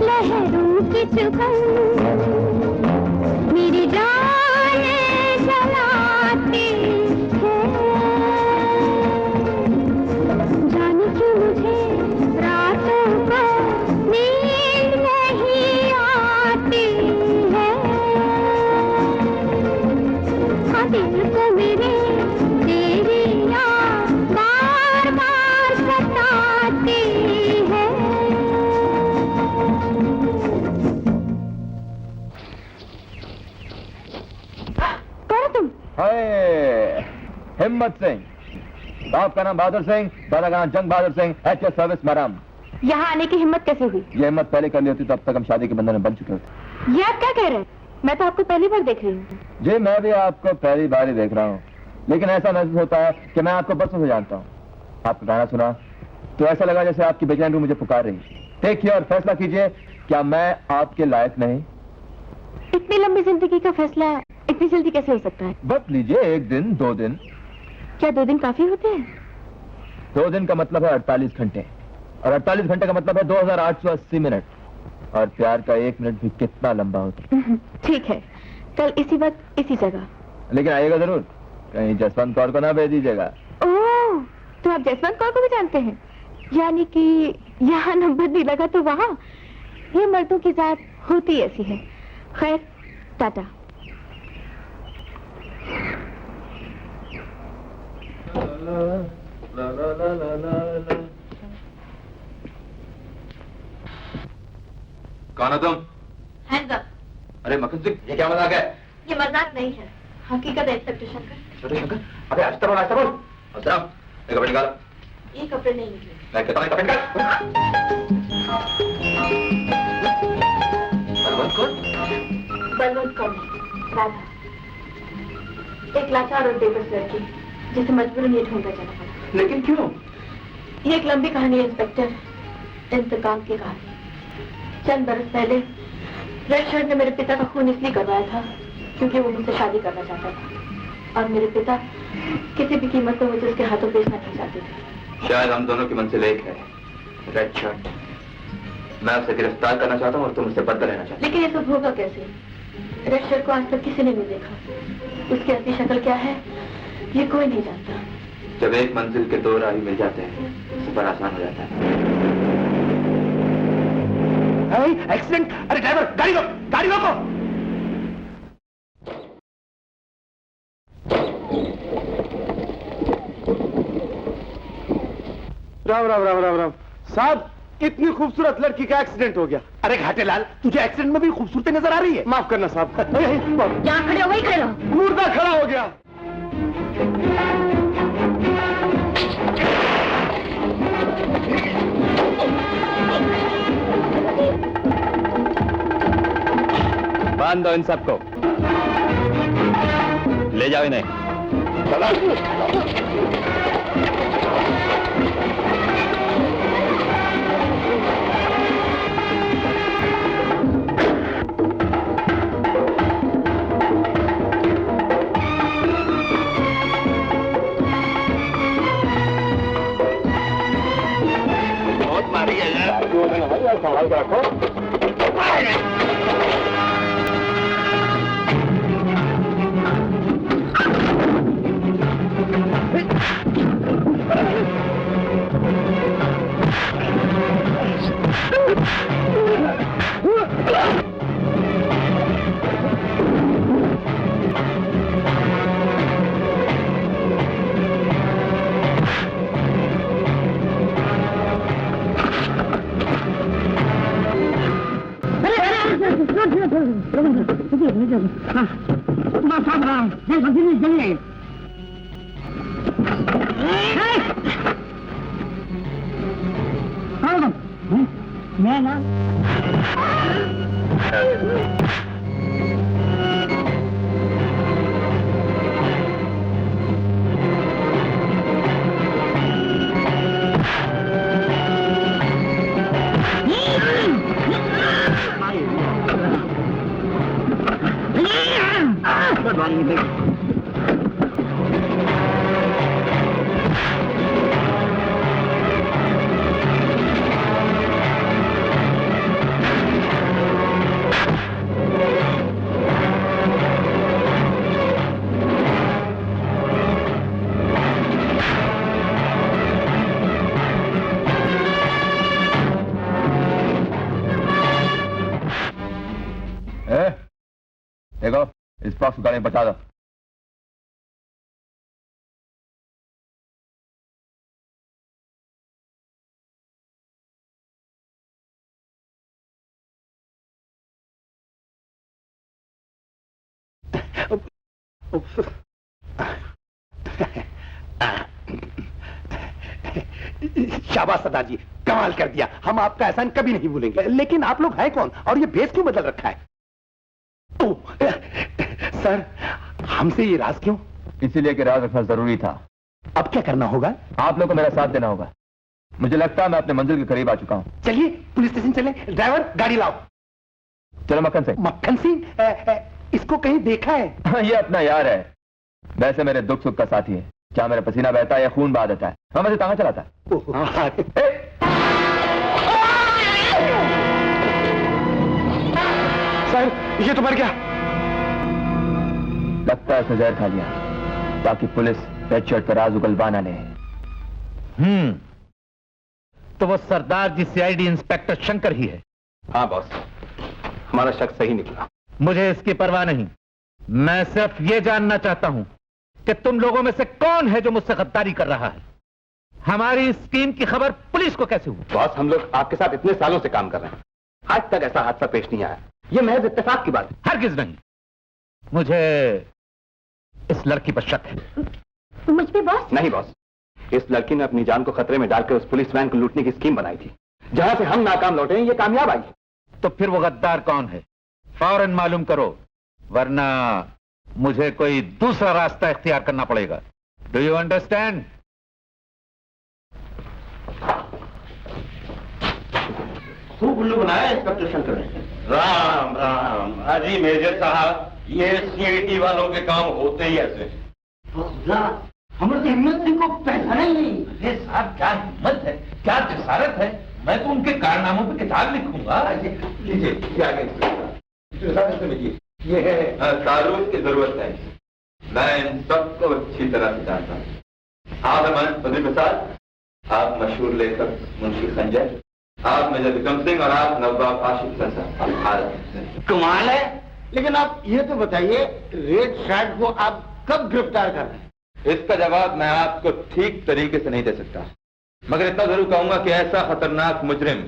लहरों की चुभन मेरी जान जलाती है। जाने क्यों मुझे रातों को नींद नहीं आती है। हाँ, दिल को मेरे तेरी याद बार बार सताती है। करो तुम। हाय हिम्मत सिंह, साहब का नाम बहादुर सिंह, दादा का नाम जंग Bahadur Singh, HS service madam. यहाँ आने की हिम्मत कैसे हुई? ये हिम्मत पहले कर ली होती तो अब तक हम शादी के बंधन में बन चुके होते। ये आप क्या कह रहे हैं? मैं तो आपको पहली बार देख रही हूँ। जी मैं भी आपको पहली बार ही देख रहा हूँ, लेकिन ऐसा महसूस होता है कि मैं आपको बरसों से जानता हूँ। आपका गाना सुना तो ऐसा लगा जैसे आपकी बेचैन रूह मुझे पुकार रही। देखिए और फैसला कीजिए, क्या मैं आपके लायक नहीं? इतनी लंबी जिंदगी का फैसला इतनी जल्दी कैसे हो सकता है? वक्त लीजिए, 1 दिन 2 दिन। क्या 2 दिन काफी होते हैं? 2 दिन का मतलब है 48 घंटे, और 48 घंटे का मतलब है 2880 मिनट, और प्यार का 1 मिनट भी कितना लंबा होता है। ठीक है, कल इसी वक्त इसी जगह। लेकिन आइएगा जरूर, कहीं जसवंत कौर को ना भेज दीजिएगा। ओह, तो आप जसवंत कौर को भी जानते हैं? यानी कि यहाँ नंबर नहीं लगा तो वहाँ। ये मर्दों की जात होती ऐसी है। खैर, टाटा। कौन हो तुम? Hands up. अरे मक्खन सिंह, ये क्या मजाक है? ये मजाक नहीं है, हकीकत है इंस्पेक्टर शंकर। छोटे शंकर, अबे आस्ते बोल, आस्ते बोल। और जरा ये कपड़े निकालो। ये कपड़े नहीं निकले। मैं कहता हूँ कपड़े निकाल। बलवंत कौन? बलवंत कौन है? राधा, एक लाचार और बेबस लड़की जिसे मजबूरन ये ढूंढकर जाना पड़ा। लेकिन क्यों? ये एक लंबी कहानी है इंस्पेक्टर, इंतकाम की कहानी। चंद बरस पहले रेड शर्ट ने मेरे पिता का खून इसलिए करवाया था क्योंकि वो मुझसे शादी करना चाहता था, और मेरे पिता किसी भी कीमत पर मुझे उसके हाथों बेचना नहीं चाहते थे। शायद हम दोनों की मंजिल एक है, रेड शर्ट। मैं उसे गिरफ्तार करना चाहता हूँ और तुम उससे बदला लेना चाहते। लेकिन ये सब होगा कैसे? रेड शर्ट को आज तक किसी ने नहीं देखा। उसकी असली शक्ल क्या है ये कोई नहीं जानता। जब एक मंजिल के 2 राही मिल जाते हैं, सफर आसान हो जाता है। एक्सीडेंट! अरे ड्राइवर, गाड़ी रोको, गाड़ी रोको! राम राम राम राम राम। साहब, इतनी खूबसूरत लड़की का एक्सीडेंट हो गया। अरे घाटेलाल, तुझे एक्सीडेंट में भी खूबसूरती नजर आ रही है। माफ करना साहब। जहाँ खड़े हो वही खड़े रहो। मुर्दा खड़ा हो गया। बांध दो इन सबको, ले जाओ इन्हें। बहुत मारी है यार। संभाल कर रखो। देखो, इस बॉक्स को गाड़ी में बचा दो। शाबाश सरदार जी, कमाल कर दिया। हम आपका एहसान कभी नहीं भूलेंगे। लेकिन आप लोग हैं कौन और ये भेष क्यों बदल रखा है? सर, हमसे ये राज क्यों? इसीलिए कि राज रखना जरूरी था। अब क्या करना होगा? आप लोग को मेरा साथ देना होगा। मुझे लगता है मैं अपने मंजिल के करीब आ चुका हूं। चलिए पुलिस स्टेशन चले। ड्राइवर, गाड़ी लाओ। चलो मक्खन सिंह। मक्खन सिंह? इसको कहीं देखा है? ये अपना यार है, वैसे मेरे दुख सुख का साथी है। क्या मेरा पसीना बहता है या खून बहा देता है, हाँ मुझे तांगा चलाता है। सर, ये तो मर गया। लगता है जहर खा लिया, ताकि पुलिस रेड शर्ट का राज उगलवा ना ले। तो वो सरदार जी सीआईडी इंस्पेक्टर शंकर ही है। हाँ बॉस, हमारा शक सही निकला। मुझे इसकी परवाह नहीं, मैं सिर्फ ये जानना चाहता हूं कि तुम लोगों में से कौन है जो मुझसे गद्दारी कर रहा है। हमारी स्कीम की खबर पुलिस को कैसे हुई? बॉस, हम लोग आपके साथ इतने सालों से काम कर रहे हैं, आज तक ऐसा हादसा पेश नहीं आया। ये महज इत्तेफाक की बात है। हरगिज नहीं, मुझे इस लड़की पर शक है। मुझ पे बॉस? नहीं बॉस, इस लड़की ने अपनी जान को खतरे में डालकर उस पुलिस वैन को लूटने की स्कीम बनाई थी। जहां से हम नाकाम लौटे हैं, ये कामयाब आई। तो फिर वो गद्दार कौन है? फौरन मालूम करो, वरना मुझे कोई दूसरा रास्ता इख्तियार करना पड़ेगा। Do you understand? खूब उल्लू बनाया इंस्पेक्टर शंकर ने। राम राम। अजी मेजर साहब, ये सीआईडी वालों के काम होते ही ऐसे। हमारे तो हिम्मत सिंह को पहचाना ही नहीं। अरे साहब, क्या हिम्मत है, क्या जसारत है। मैं तो उनके कारनामों पर किताब लिखूंगा। लीजिए, ये आगे ये है तारुफ की जरूरत है। मैं इन सबको अच्छी तरह से जानता हूँ। आप हमारे फजील प्रसाद, आप मशहूर लेखक मुंशी खंजर, आप मेजर विक्रम सिंह और आप नवाब आशिफ साहब। कमाल है। लेकिन आप ये तो बताइए, रेड शर्ट को आप कब गिरफ्तार कर रहे हैं? इसका जवाब मैं आपको ठीक तरीके से नहीं दे सकता, मगर इतना जरूर कहूंगा कि ऐसा खतरनाक मुजरिम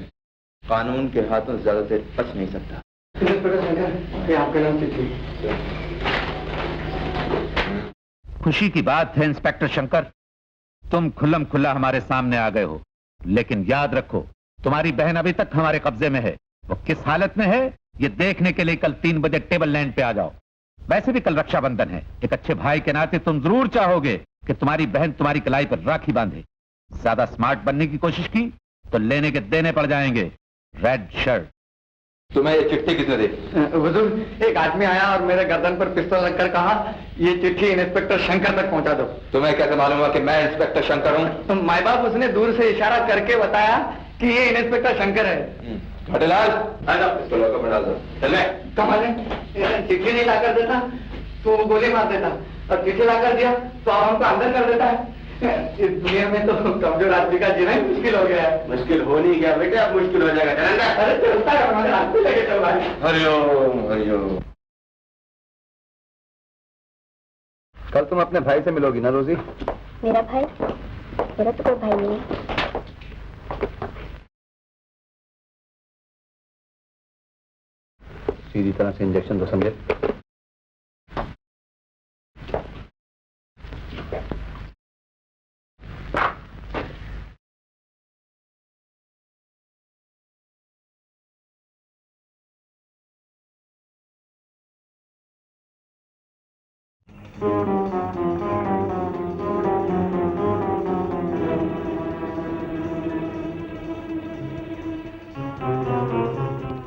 कानून के हाथों से ज्यादा देर बच नहीं सकता। आपका नाम चिट्ठी। खुशी की बात है इंस्पेक्टर शंकर, तुम खुल्लम खुल्ला हमारे सामने आ गए हो। लेकिन याद रखो, तुम्हारी बहन अभी तक हमारे कब्जे में है। वो किस हालत में है, ये देखने के लिए कल 3 बजे टेबल लैंड पे आ जाओ। वैसे भी कल रक्षाबंधन है, एक अच्छे भाई के नाते तुम जरूर चाहोगे कि तुम्हारी बहन तुम्हारी कलाई पर राखी बांधे। ज्यादा स्मार्ट बनने की कोशिश की तो लेने के देने पड़ जाएंगे। Red shirt. तुम्हें ये चिट्ठी किसने दी? हुजूर, एक आदमी आया और मेरे गर्दन पर पिस्तौल रखकर कहा, ये चिट्ठी इंस्पेक्टर शंकर तक पहुंचा दो। तुम्हें कैसे मालूम हुआ कि मैं इंस्पेक्टर शंकर हूँ? माई बाप उसने दूर से इशारा करके बताया कि ये इंस्पेक्टर शंकर है। भटेलाल, पिस्तौल को बढ़ा दो। चले। कमाल है, चिट्ठी नहीं लाकर देता तो वो गोली मार देता, और चिट्ठी लाकर दिया तो अब हमको अंदर कर देता है। इस दुनिया में तो कमजोर आदमी का जीना ही मुश्किल हो गया है। मुश्किल हो नहीं गया बेटे, अब मुश्किल हो जाएगा। अरे चलता है, हमारे हाथ में लेके चल भाई। हरिओम हरिओम। कल तुम अपने भाई से मिलोगी ना रोजी? मेरा भाई? मेरा तो कोई भाई नहीं है। सीधी तरह से इंजेक्शन दो, समझे?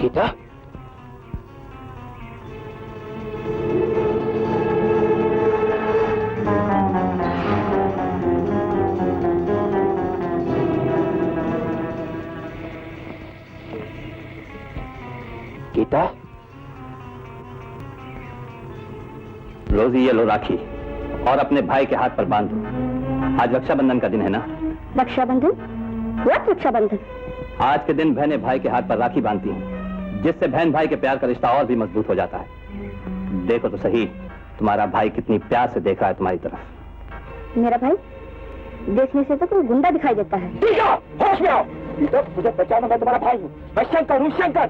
गीता, गीता, रोजी ये लो राखी और अपने भाई के हाथ पर बांध दो। आज रक्षाबंधन का दिन है ना? रक्षाबंधन? व्हाट रक्षाबंधन? आज के दिन बहनें भाई के हाथ पर राखी बांधती हैं, जिससे बहन भाई के प्यार का रिश्ता और भी मजबूत हो जाता है। देखो तो सही, तुम्हारा भाई कितनी प्यार से देखा है तुम्हारी तरफ। मेरा भाई? देखने से तो कोई गुंडा दिखाई देता है। होश में आओ। मुझे पहचानो, मैं तुम्हारा भाई हूँ। मैं शंकर हूँ, शंकर।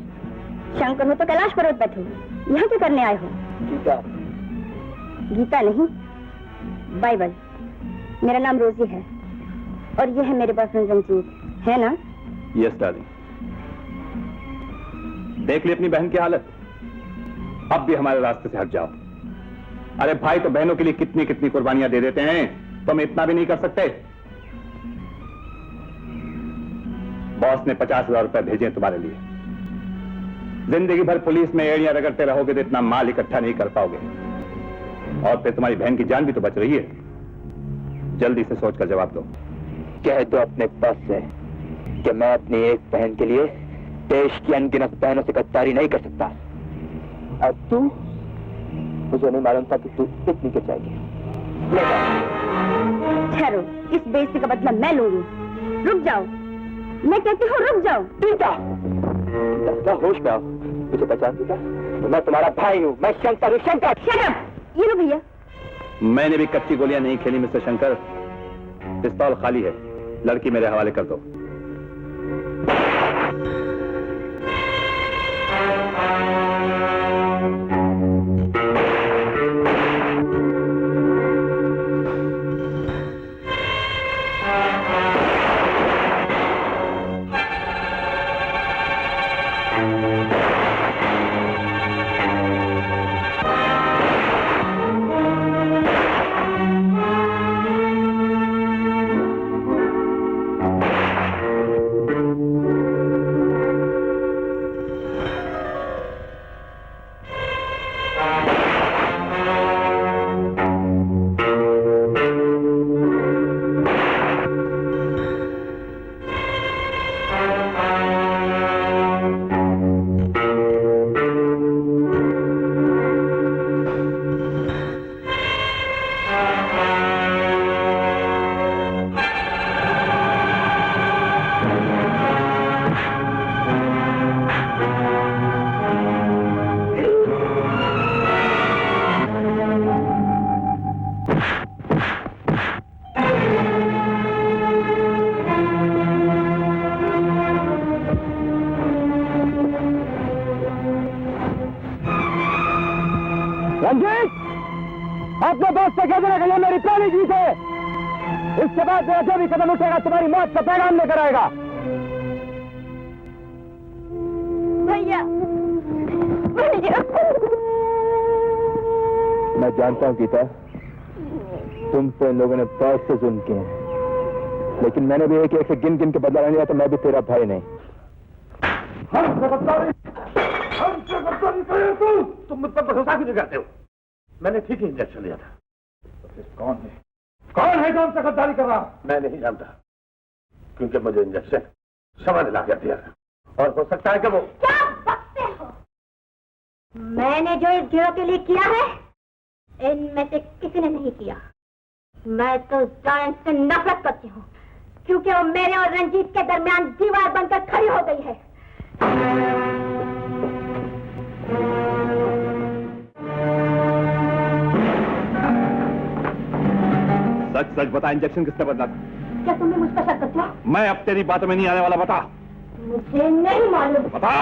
शंकर हो तो कैलाश पर्वत बैठो, यहाँ क्या करने आए हो? गीता। गीता नहीं, बाइबल। मेरा नाम रोजी है। और ये है मेरे बॉयफ्रेंड रंजीत, है ना? Yes darling. देख ली अपनी बहन की हालत, अब भी हमारे रास्ते से हट जाओ। अरे भाई तो बहनों के लिए कितनी कितनी कुर्बानियां दे देते हैं, तुम इतना भी नहीं कर सकते? बॉस ने 50,000 रुपए भेजे तुम्हारे लिए। जिंदगी भर पुलिस में एड़ियां रगड़ते रहोगे तो इतना माल इकट्ठा नहीं कर पाओगे, और फिर तुम्हारी बहन की जान भी तो बच रही है। जल्दी से सोचकर जवाब दो। कह दो अपने बस से कि मैं अपनी एक बहन के लिए देश की अनगिनत बहनों से गद्दारी नहीं कर सकता। और तू, मुझे नहीं मालूम था कि तू इतनी गिर जाएगी। ठहरो, इस बेइज्जती का बदला मैं लूंगी। रुक जाओ, मैं कहती हूँ रुक जाओ। होश में आओ, मुझे पहचानती क्या? मैं तुम्हारा भाई हूँ, मैं शंकर हूँ। शंकर! Shut up! ये लो भैया। मैंने भी कच्ची गोलियां नहीं खेली मिस्टर शंकर। पिस्तौल खाली है, लड़की मेरे हवाले कर दो। रंजीत, अपने दोस्त से कह देना कि ये मेरी पहली जीत है। इसके बाद मेरा जो भी कदम उठेगा तुम्हारी मौत का पैगाम लेकर आएगा। भैया, मैं जानता हूं गीता, तुमसे इन लोगों ने बहुत से जुल्म किए हैं, लेकिन मैंने भी एक से गिन गिन के बदला नहीं लिया, तो मैं भी तेरा भाई नहीं। तुम मुझ पर भरोसा क्यों नहीं करते हो? मैंने ठीक ही इंजेक्शन लिया था। तो फिर कौन है? कौन है जो हमसे गद्दारी कर रहा? मैं नहीं जानता, क्योंकि मुझे इंजेक्शन समझ ला कर दिया, और हो सकता है कि वो। क्या बकते हो? मैंने जो इस गिरोह के लिए किया है, इनमें से किसी ने नहीं किया। मैं तो जान से नफरत करती हूँ, क्योंकि वो मेरे और रंजीत के दरमियान दीवार बनकर खड़ी हो गई है। सच सच बता, इंजेक्शन किसने बदला था? क्या तुमने मुझ पर शक करते हो? मैं अब तेरी बातों में नहीं आने वाला, बता। मुझे नहीं मालूम। बता।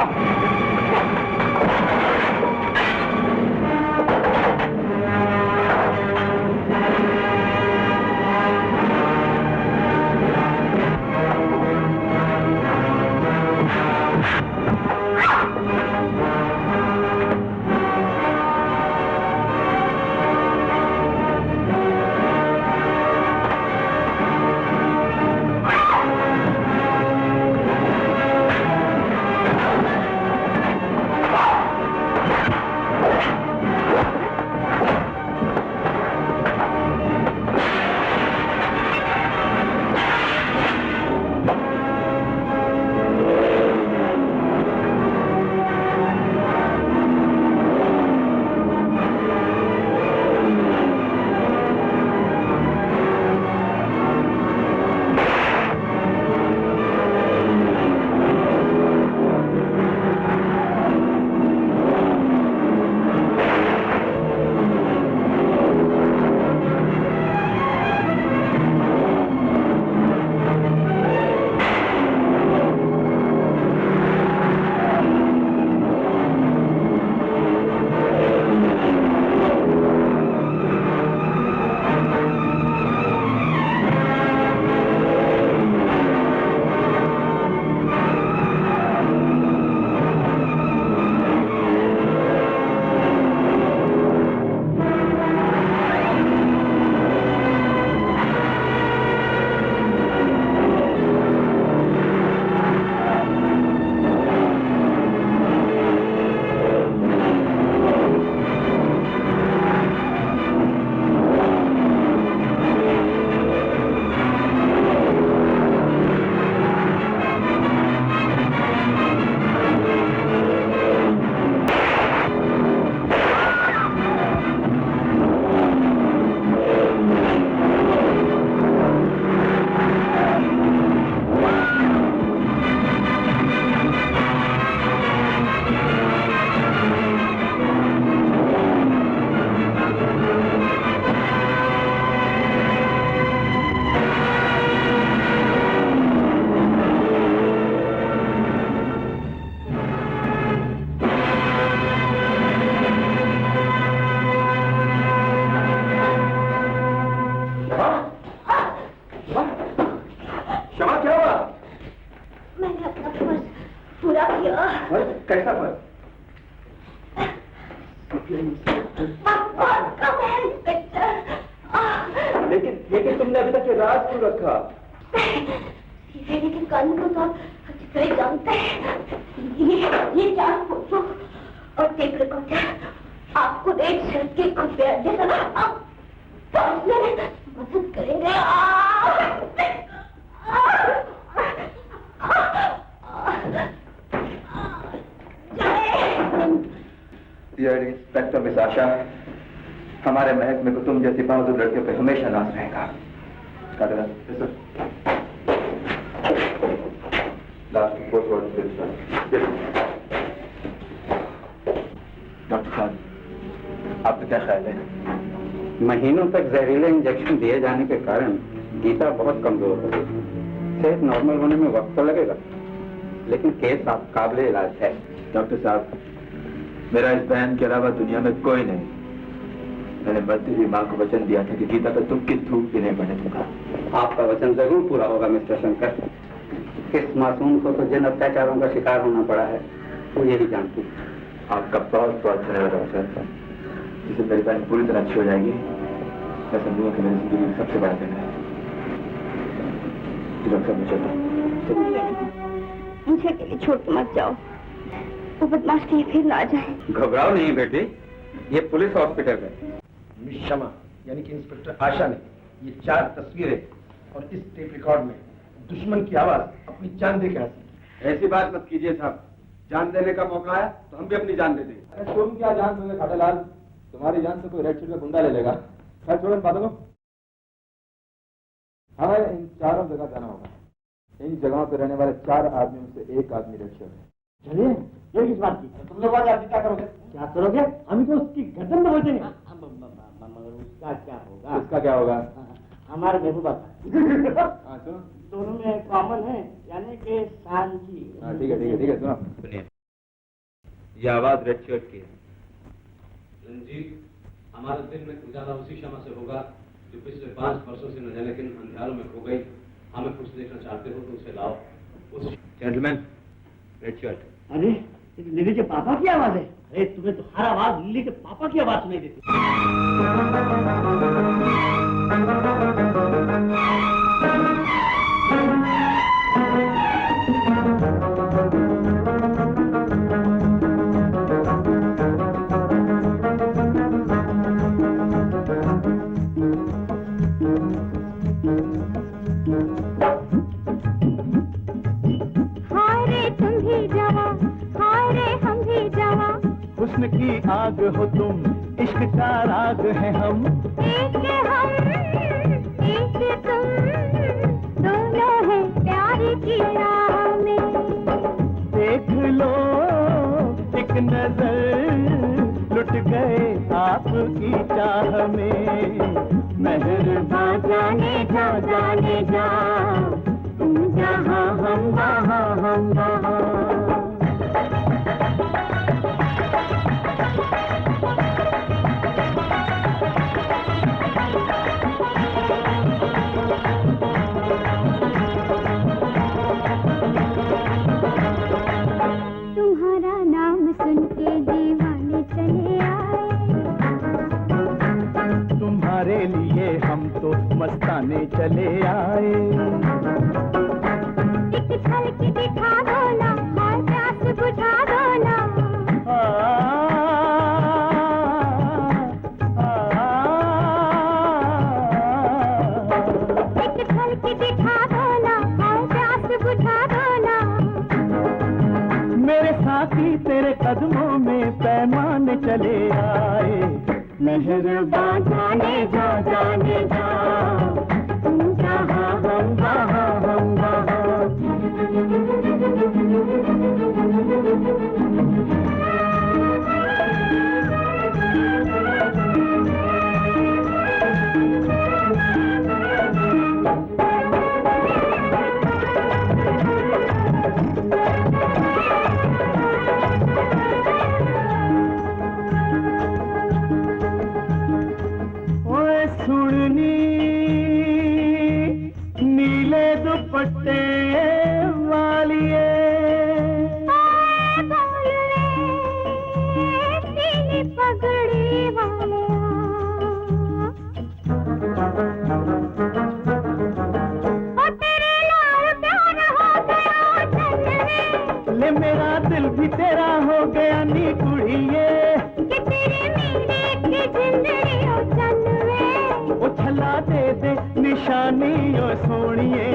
लेकिन तुमने अभी तक ये राज क्यों रखा? सीआईडी के कानून को तो आप अच्छी तरह जानते हैं। ये 4 फोटो और टेप रिकॉर्डर आपको एक शर्त के खुफिया जैसा आप मदद करेंगे। इंस्पेक्टर मिस आशा, हमारे महल में तुम जैसी बहादुर लड़कियों पे हमेशा नाज रहेगा। डॉक्टर साहब, आपका क्या ख्याल है? महीनों तक जहरीले इंजेक्शन दिए जाने के कारण गीता बहुत कमजोर हो गई। सेहत नॉर्मल होने में वक्त तो लगेगा, लेकिन केस आप काबिल इलाज है। डॉक्टर साहब, मेरा इस बहन के अलावा दुनिया में कोई नहीं। मैंने मरती हुई माँ को वचन दिया था कि गीता पर तुम की थूक भी नहीं पड़ने दूंगा। आपका वचन जरूर पूरा होगा मिस्टर शंकर। इस मासूम को तो जिन अत्याचारों का शिकार होना पड़ा है वो यही जानती है। आपका बहुत बहुत धन्यवाद डॉक्टर। जिसे मेरी बहन पूरी तरह अच्छी हो जाएगी, मैं समझूंगा कि मेरी जिंदगी में सबसे बड़ा दिन है। डॉक्टर मैं चलता मुझे अकेले छोड़ के मत जाओ, वो बदमाश कहीं फिर ना आ जाए। घबराओ नहीं बेटी, ये पुलिस हॉस्पिटल है। मिस शमा यानी कि इंस्पेक्टर आशा ने ये 4 तस्वीरें और इस टेप रिकॉर्ड में दुश्मन की आवाज अपनी जान दे के हासिल। ऐसी बात मत कीजिए साहब, जान देने का मौका आया तो हम भी अपनी जान दे देंगे। अरे तुम क्या जान दोगे खाटेलाल, तुम्हारी जान तो कोई रेड शीट का गुंडा ले लेगा। खैर छोड़ो इन बातों को, हमें इन चारों जगह जाना होगा। इन जगहों पर रहने वाले 4 आदमियों से एक आदमी रेड शर्ट है। चलिए, ये किस बात की? तुम लोग आज क्या करोगे? क्या करोगे? हम तो उसकी गर्दन दबोचेंगे। उसका क्या होगा? इसका क्या होगा? हमारे महबूबा हाँ सुनो, दोनों में कॉमन है, यानी कि शांति। हाँ ठीक है सुनो। सुनिए, ये आवाज रेड शर्ट की है। रंजीत, हमारे दिल में उजाला उसी शमा से होगा जो पिछले 5 वर्षों से न जाने किन अंधियारों में खो गई। हमें खुश देखना चाहते हो तो उसे लाओ। उस जेंटलमैन, रेड शर्ट। अरे ये तो लिली के पापा की आवाज है। अरे तुम्हें तो हर आवाज लिली के पापा की आवाज सुनाई देती। हुस्न की आग हो तुम, इश्क का राग है हम, एक तुम, दोनों है प्यार की राह में। देख लो एक नजर, लुट गए आपकी चाह में। मेहरबान जाने जा, तुम जहाँ हम वहाँ हम वहाँ। तुम्हारा नाम सुन के दीवाने चले आए, तुम्हारे लिए हम तो मस्ताने चले आए। एक झलक दिखा दो ना, और प्यास बुझा दो ना। एक झलक दिखा दो ना, और प्यास बुझा दो ना। मेरे साथी तेरे कदमों में पैमाने चले आए। मेहरबान जाने जा, तुम जहाँ हम वहाँ हम वहाँ। सुननी ओ सोनिए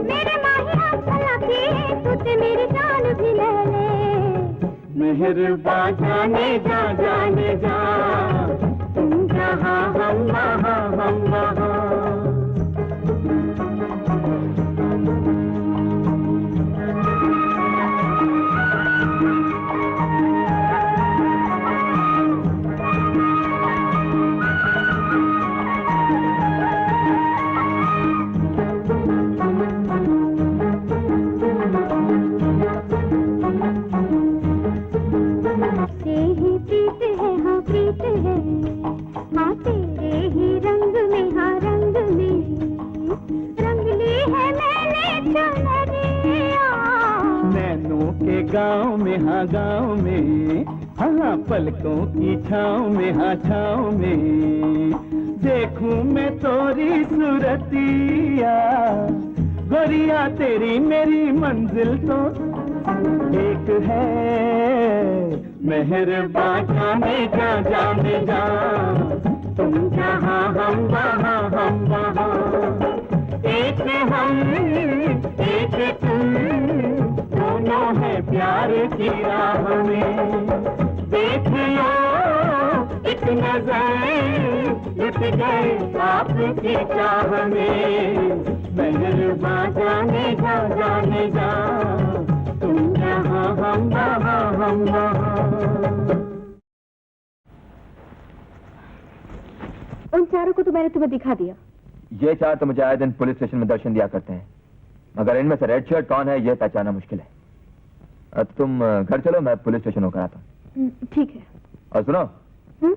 मेरे माही हम भला की तू ते मेरी जान भी ले ले मेहरबा जाने जा तुम जहाँ हम वहाँ गाँव में हाँ गाँव में हाँ पलकों की छाँव में हाँ छाँव में देखूं मैं तोरी सूरतिया गोरिया तेरी मेरी मंजिल तो एक है मेहरबा जाने जा तुम जहाँ हम वहाँ एक हम एक तुम दोनों है प्यार की राह में देख लो एक नजर लुट गए आपकी चाह में मेहरबा जाने जा तुम जहाँ हम वहाँ उन चारों को तो मैंने तुम्हें दिखा दिया। ये चार तो मुझे आए दिन पुलिस स्टेशन में दर्शन दिया करते हैं, मगर इनमें से रेड शर्ट कौन है यह पहचानना मुश्किल है। अब तुम घर चलो, मैं पुलिस स्टेशन होकर आता हूँ। ठीक है। और सुनो,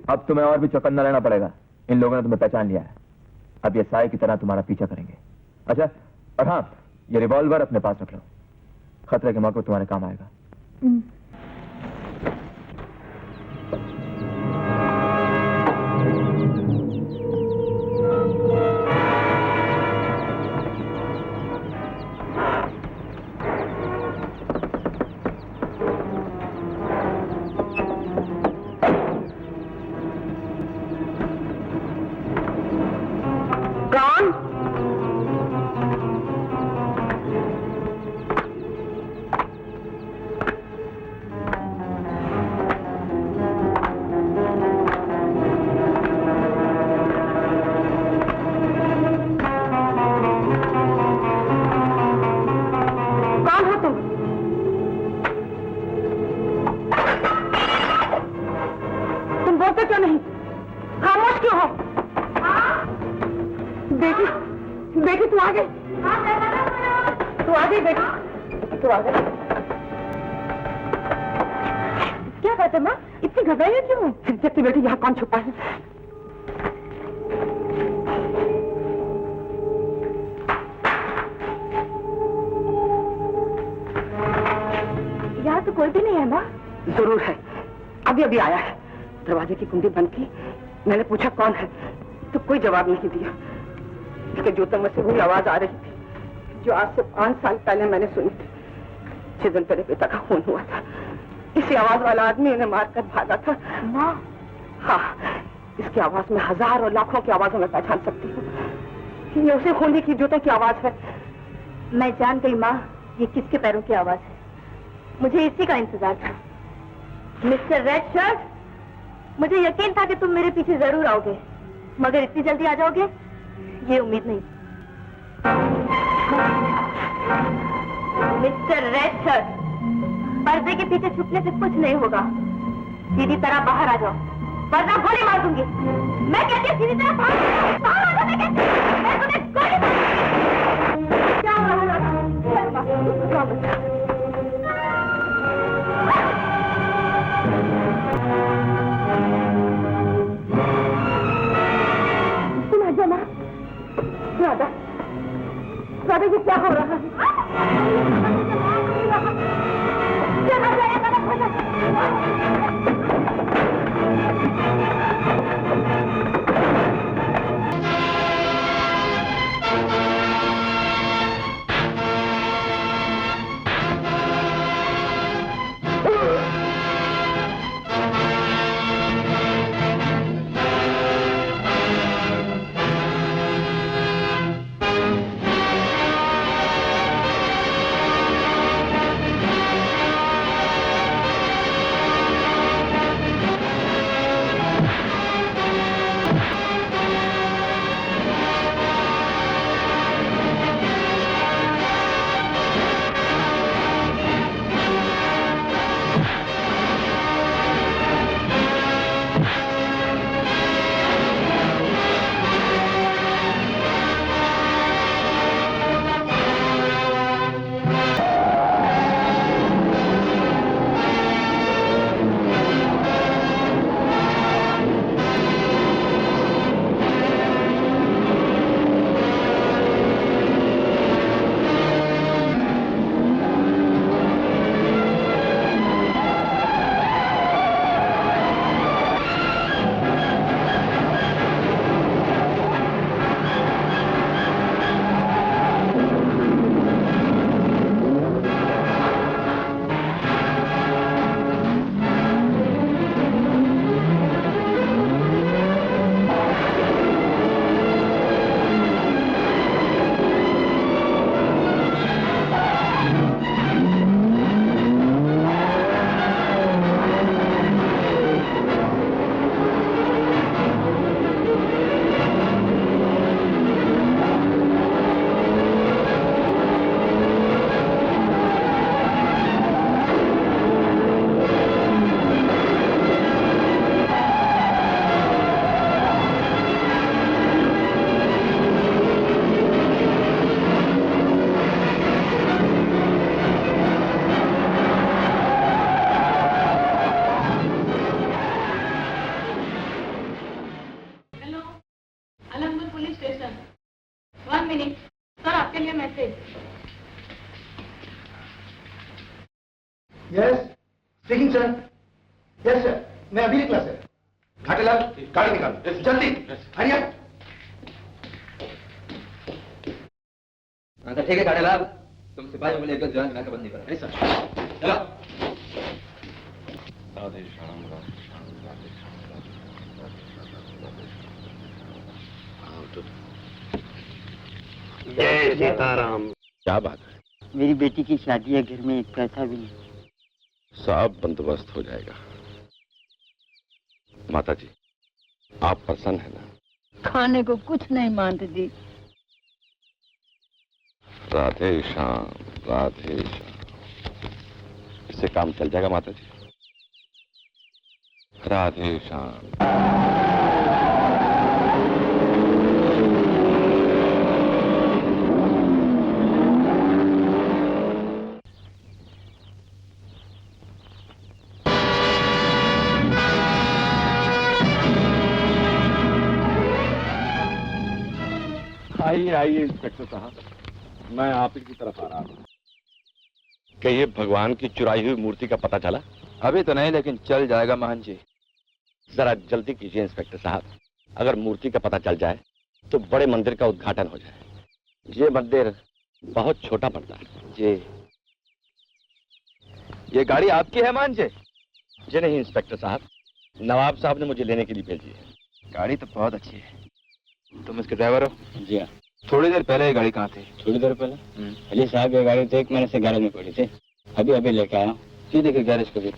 अब तुम्हें और भी चौकन्ना रहना पड़ेगा। इन लोगों ने तुम्हें पहचान लिया है, अब ये साए की तरह तुम्हारा पीछा करेंगे। अच्छा, और हाँ, ये रिवॉल्वर अपने पास रख लो, खतरे के मौके तुम्हारे काम आएगा। क्या बात है माँ, इतनी घबराई क्यों? जबकि बेटी यहाँ कौन छुपा है? यहाँ तो कोई भी नहीं है माँ। जरूर है, अभी अभी आया है। दरवाजे की कुंडी बंद की, मैंने पूछा कौन है, तो कोई जवाब नहीं दिया। इसके जूतों में से वही आवाज आ रही थी जो आज से 5 साल पहले मैंने सुनी थी, जिस दिन तेरे पिता का खून हुआ था। इसी आवाज वाला आदमी इन्हें मारकर भागा था। माँ? हाँ, इसकी आवाज में हजारों लाखों की आवाजों में पहचान सकती हूँ। ये उसे खूनी की जूतों की आवाज है। मैं जान गई माँ, ये किसके पैरों की आवाज है। मुझे इसी का इंतजार था। मिस्टर रेड शर्ट, मुझे यकीन था कि तुम मेरे पीछे जरूर आओगे, मगर इतनी जल्दी आ जाओगे ये उम्मीद नहीं। मिस्टर रेड शर्ट, पर्दे के पीछे छुपने से कुछ नहीं होगा। सीधी तरह बाहर आ जाओ, वरना गोली मार दूंगी। मैं कहती हूँ सीधी तरह बाहर आ जाओ। मैं तुम्हें गोली मार। क्या हो रहा है? राधा, राधा ये क्या हो रहा है? स्टेशन। 1 मिनट सर, आपके लिए message. Yes speaking sir. Yes sir, मैं अभी निकला सर। घाटेलाल गाड़ी निकालो जल्दी। हरिया। अच्छा ठीक है घाटेलाल, तुम सिपाही को लेकर जान का बंदी करो। सर चलो। राधे श्याम राधे श्याम राधे श्याम। जय सीताराम। क्या बात है? मेरी बेटी की शादी है, घर में एक पैसा भी नहीं। सब बंदोबस्त हो जाएगा। माता जी आप प्रसन्न है ना? खाने को कुछ नहीं मानते जी। राधे श्याम राधे श्याम। इससे काम चल जाएगा माता जी। राधे श्याम। आइए आइए इंस्पेक्टर साहब, मैं आप ही की तरफ आ रहा हूँ। क्या ये भगवान की चुराई हुई मूर्ति का पता चला? अभी तो नहीं, लेकिन चल जाएगा महान जी। जरा जल्दी कीजिए इंस्पेक्टर साहब। अगर मूर्ति का पता चल जाए तो बड़े मंदिर का उद्घाटन हो जाए। ये मंदिर बहुत छोटा पड़ता है। जी ये गाड़ी आपकी है मान जी? जी नहीं इंस्पेक्टर साहब, नवाब साहब ने मुझे लेने के लिए भेजी है। गाड़ी तो बहुत अच्छी है। तुम इसके ड्राइवर हो? जी हाँ। थोड़ी देर पहले ये गाड़ी कहाँ थी? थोड़ी देर पहले अली साहब ये गाड़ी तो 1 महीने से गैरेज में पड़ी थी, अभी अभी लेके आया हूँ। ये देखिए गैरेज को भी।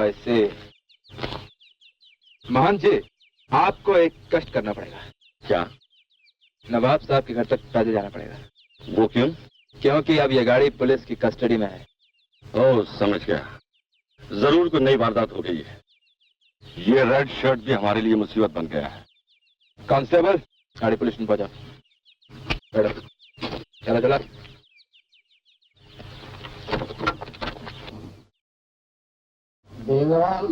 ऐसे महान जी आपको एक कष्ट करना पड़ेगा। क्या? नवाब साहब के घर तक पैदल जाना पड़ेगा। वो क्यों? क्योंकि अब ये गाड़ी पुलिस की कस्टडी में है। ओह समझ गया, जरूर कोई नई वारदात हो गई है। ये रेड शर्ट भी हमारे लिए मुसीबत बन गया है। कांस्टेबल गाड़ी पुलिस में पहुंचा। बैठो। चला चला।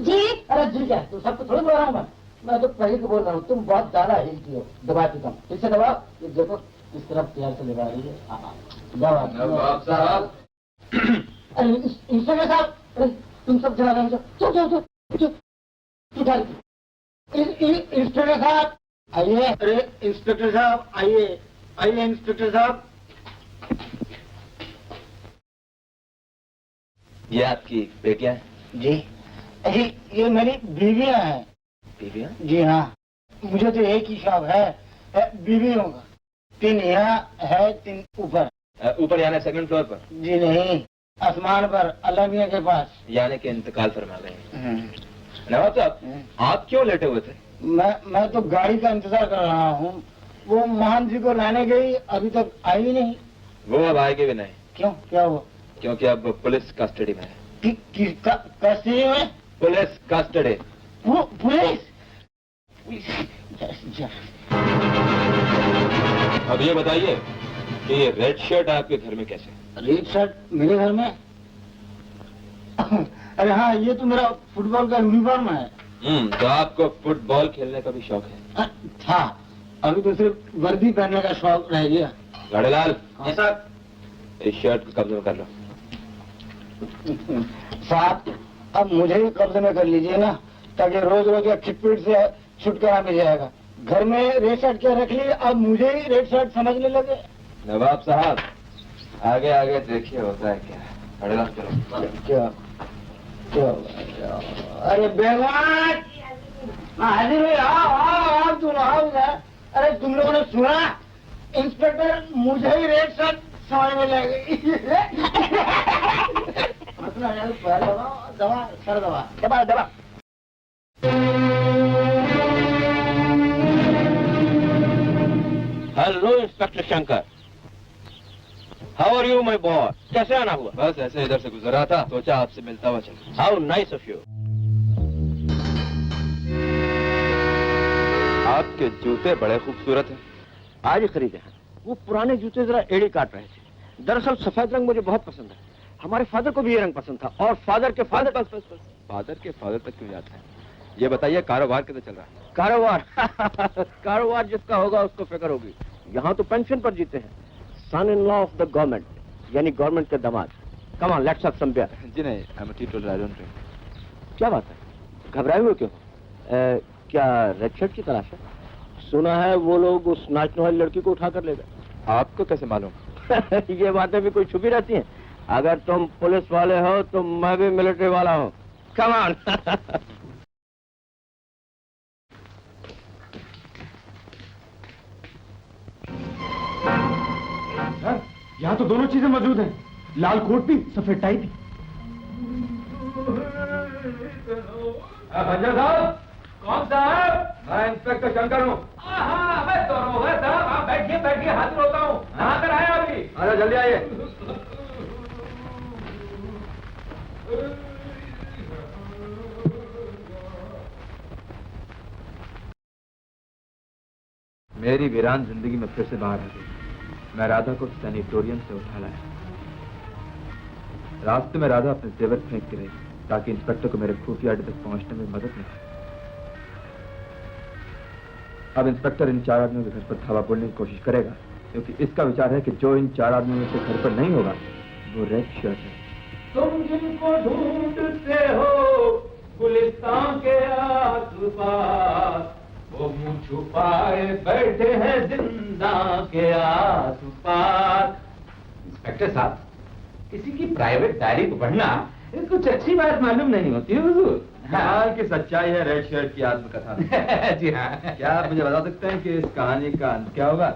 जी अरे जी क्या तू सबको थोड़ी बोल रहा हूँ मैं तो पहले को बोल रहा हूँ। तुम बहुत ज्यादा हिलती हो, दबाती कम। इसे दबाओ। ये देखो इस तरफ प्यार से लगा रही है। नवाब साहब। अरे इंस्पेक्टर साहब, तुम सब चला रहे हो। इंस्पेक्टर साहब आइए। अरे इंस्पेक्टर साहब आइए, आइए इंस्पेक्टर साहब। ये आपकी बेटियां हैं? जी अरे ये मेरी बीवियां हैं। बीवियां? जी हाँ, मुझे तो एक ही शौक है बीवियों का। 3 यहाँ है, 3 ऊपर। ऊपर यानी सेकंड फ्लोर पर? जी नहीं, आसमान पर अल्लाह मियां के पास। यानी कि इंतकाल फरमा गए। नवाब साहब आप क्यों लेटे हुए थे? मैं तो गाड़ी का इंतजार कर रहा हूँ। वो महान जी को लाने गई, अभी तक आई ही नहीं। वो अब आएगी भी नहीं। क्यों, क्या हुआ? क्योंकि अब पुलिस कस्टडी में है। कस्टडी में? Police custody. पुलिस? अब ये बताइए कि ये रेड शर्ट आपके घर में कैसे? रेड शर्ट मेरे घर में? अरे हाँ, ये तो मेरा फुटबॉल का यूनिफॉर्म है। तो आपको फुटबॉल खेलने का भी शौक है? था, अभी तो सिर्फ वर्दी पहनने का शौक रह गया। गाड़ीलाल। जी साहब। इस शर्ट को कब्जे में कर लो। साहब अब मुझे ही कब्जे में कर लीजिए ना, ताकि रोज रोज का खिटपीट से छुटकारा मिल जाएगा। घर में रेड शर्ट क्या रख ली, अब मुझे ही रेड शर्ट समझने लगे। नवाब साहब आगे आगे देखिए होता है क्या। गाड़ीलाल चलो। क्या क्या? अरे बेगवान हाजिर हुई, आओ तुम आओ इधर। अरे तुम लोगों ने सुना, इंस्पेक्टर मुझे ही रेड शर्ट समझ में लग गई। दवा सर दवा दबा दबा। Hello inspector Shankar, how are you my boy? कैसे आना हुआ? बस ऐसे इधर से गुजर रहा था, सोचा आपसे मिलता हुआ चला। How nice of you. आपके जूते बड़े खूबसूरत हैं। आज ही खरीदे हैं। वो पुराने जूते जरा एड़ी काट रहे थे। दरअसल सफेद रंग मुझे बहुत पसंद है। हमारे फादर को भी ये रंग पसंद था, और फादर के फादर। बस बस बस फादर के फादर तक क्यों जाते हैं? ये बताइए कारोबार कैसे चल रहा है? कारोबार कारोबार जिसका होगा उसको फिक्र होगी। यहाँ तो पेंशन पर जीते हैं। Son in law of the government, यानी गवर्नमेंट के दामाद। Come on, let's have some beer. जी नहीं, I am a teetotal, I don't drink. क्या बात है, घबराए हुए क्यों? क्या रेड शर्ट की तलाश है? सुना है वो लोग उस नाचने वाली लड़की को उठा कर ले गए। आपको कैसे मालूम? ये बातें भी कोई छुपी रहती हैं। अगर तुम पुलिस वाले हो तो मैं भी मिलिट्री वाला हूँ। Come on. यहाँ तो दोनों चीजें मौजूद हैं, लाल कोट भी, सफेद टाई भी। भंजा साहब, कौन साहब? मैं इंस्पेक्टर शंकर हूँ। मैं दरोगा साहब, आप बैठिए बैठिए, हाजिर होता हूँ। कहाँ कर आए अभी? अरे जल्दी आइए। मेरी वीरान जिंदगी में फिर से बाहर आ गई। मैं राधा को सैनिटोरियम से उठा लाया। रास्ते में राधा अपने जेवर फेंक के रही ताकि इंस्पेक्टर को मेरे खुफिया अड्डे तक पहुंचने में मदद मिले। अब इंस्पेक्टर इन 4 आदमियों के घर पर धावा बोलने की कोशिश करेगा, क्योंकि इसका विचार है कि जो इन 4 आदमियों में से घर पर नहीं होगा वो रेड शर्ट है। तुम जिनको ढूंढते हो गुलिस्तान के आस-पास, वो मुंह छुपाए बैठे हैं जिंदा के आस-पास। इंस्पेक्टर साहब, किसी की प्राइवेट डायरी को पढ़ना कुछ अच्छी बात मालूम नहीं होती है हुजूर। कमाल की सच्चाई है रेड शर्ट की आत्मकथा में। जी हाँ। क्या आप मुझे बता सकते हैं कि इस कहानी का अंत क्या होगा?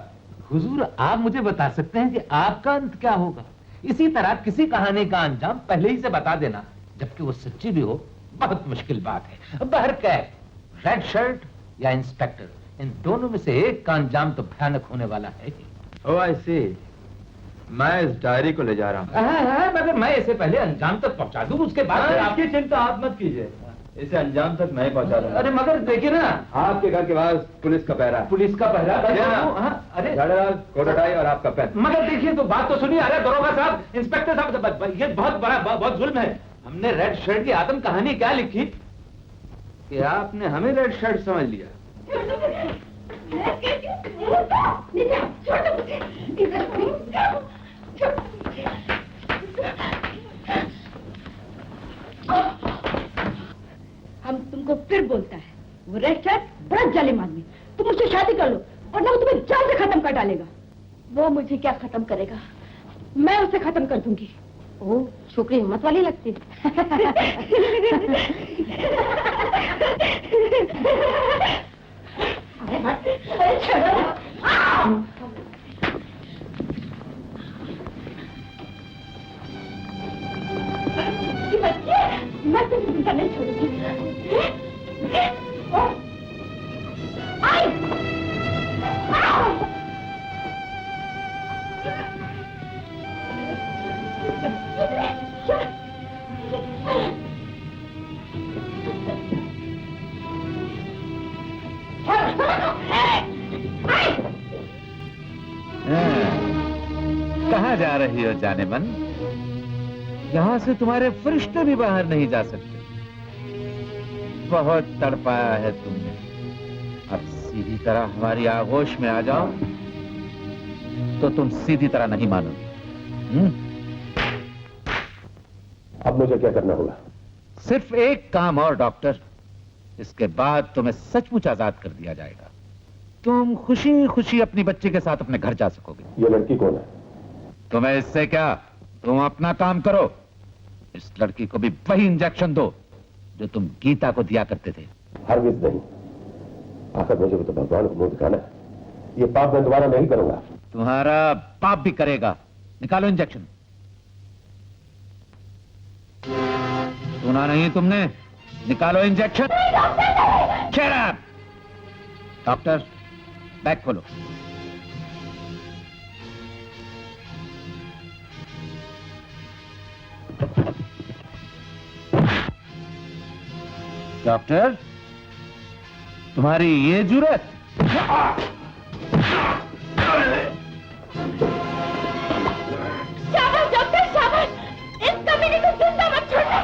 हुजूर, आप मुझे बता सकते हैं कि आपका अंत क्या होगा। इसी तरह किसी कहानी का अंजाम पहले ही से बता देना, जबकि वो सच्ची भी हो, बहुत मुश्किल बात है। बहरकैफ, रेड शर्ट या इंस्पेक्टर, इन दोनों में से एक का अंजाम तो भयानक होने वाला है। ओह आई सी, मैं इस डायरी को ले जा रहा हूँ। मगर मैं इसे पहले अंजाम तक पहुंचा दूं, उसके बाद फिर आपकी चिंता आप मत कीजिए, इसे अंजाम तक मैं पहुंचा दूंगा। अरे मगर देखिए ना, आपके घर के पास पुलिस का पहरा है। पुलिस का पहरा? अरे कोट टाई और आपका पेन। मगर देखिए तो बात तो सुनिए। अरे दरोगा साहब, इंस्पेक्टर साहब, ये बहुत बड़ा बहुत जुल्म है। हमने रेड शर्ट की आत्म कहानी क्या लिखी कि आपने हमें रेड शर्ट समझ लिया। हम तुमको फिर बोलता है, वो रेड शर्ट बड़ा जालिम आदमी। तुम मुझसे शादी कर लो और ना वो तुम्हें जान से खत्म कर डालेगा। वो मुझे क्या खत्म करेगा, मैं उसे खत्म कर दूंगी। ओह, छोकरी हिम्मत वाली लगती है। अरे छोड़ो। मैं तुझे जिंदा नहीं छोड़ूंगी। कहाँ जा रही हो जाने मन? यहाँ से तुम्हारे फरिश्ते भी बाहर नहीं जा सकते। बहुत तड़पाया है तुमने, अब सीधी तरह हमारी आगोश में आ जाओ तो तुम सीधी तरह नहीं मानोगे। अब मुझे क्या करना होगा? सिर्फ एक काम और डॉक्टर, इसके बाद तुम्हें सचमुच आजाद कर दिया जाएगा। तुम खुशी खुशी अपनी बच्ची के साथ अपने घर जा सकोगे। ये लड़की कौन है? तुम्हें इससे क्या, तुम अपना काम करो। इस लड़की को भी वही इंजेक्शन दो जो तुम गीता को दिया करते थे। हरगिज़ नहीं, आखिर मुझे तो भगवान को मुंह दिखाना है। ये पाप मैं दोबारा नहीं करूंगा। तुम्हारा पाप भी करेगा। निकालो इंजेक्शन। सुना नहीं तुमने? निकालो इंजेक्शन। डॉक्टर, बैग खोलो। डॉक्टर, तुम्हारी ये जुर्रत? शाबाश डॉक्टर, शाबाश। इस कमीने को जिंदा मत छोड़ना।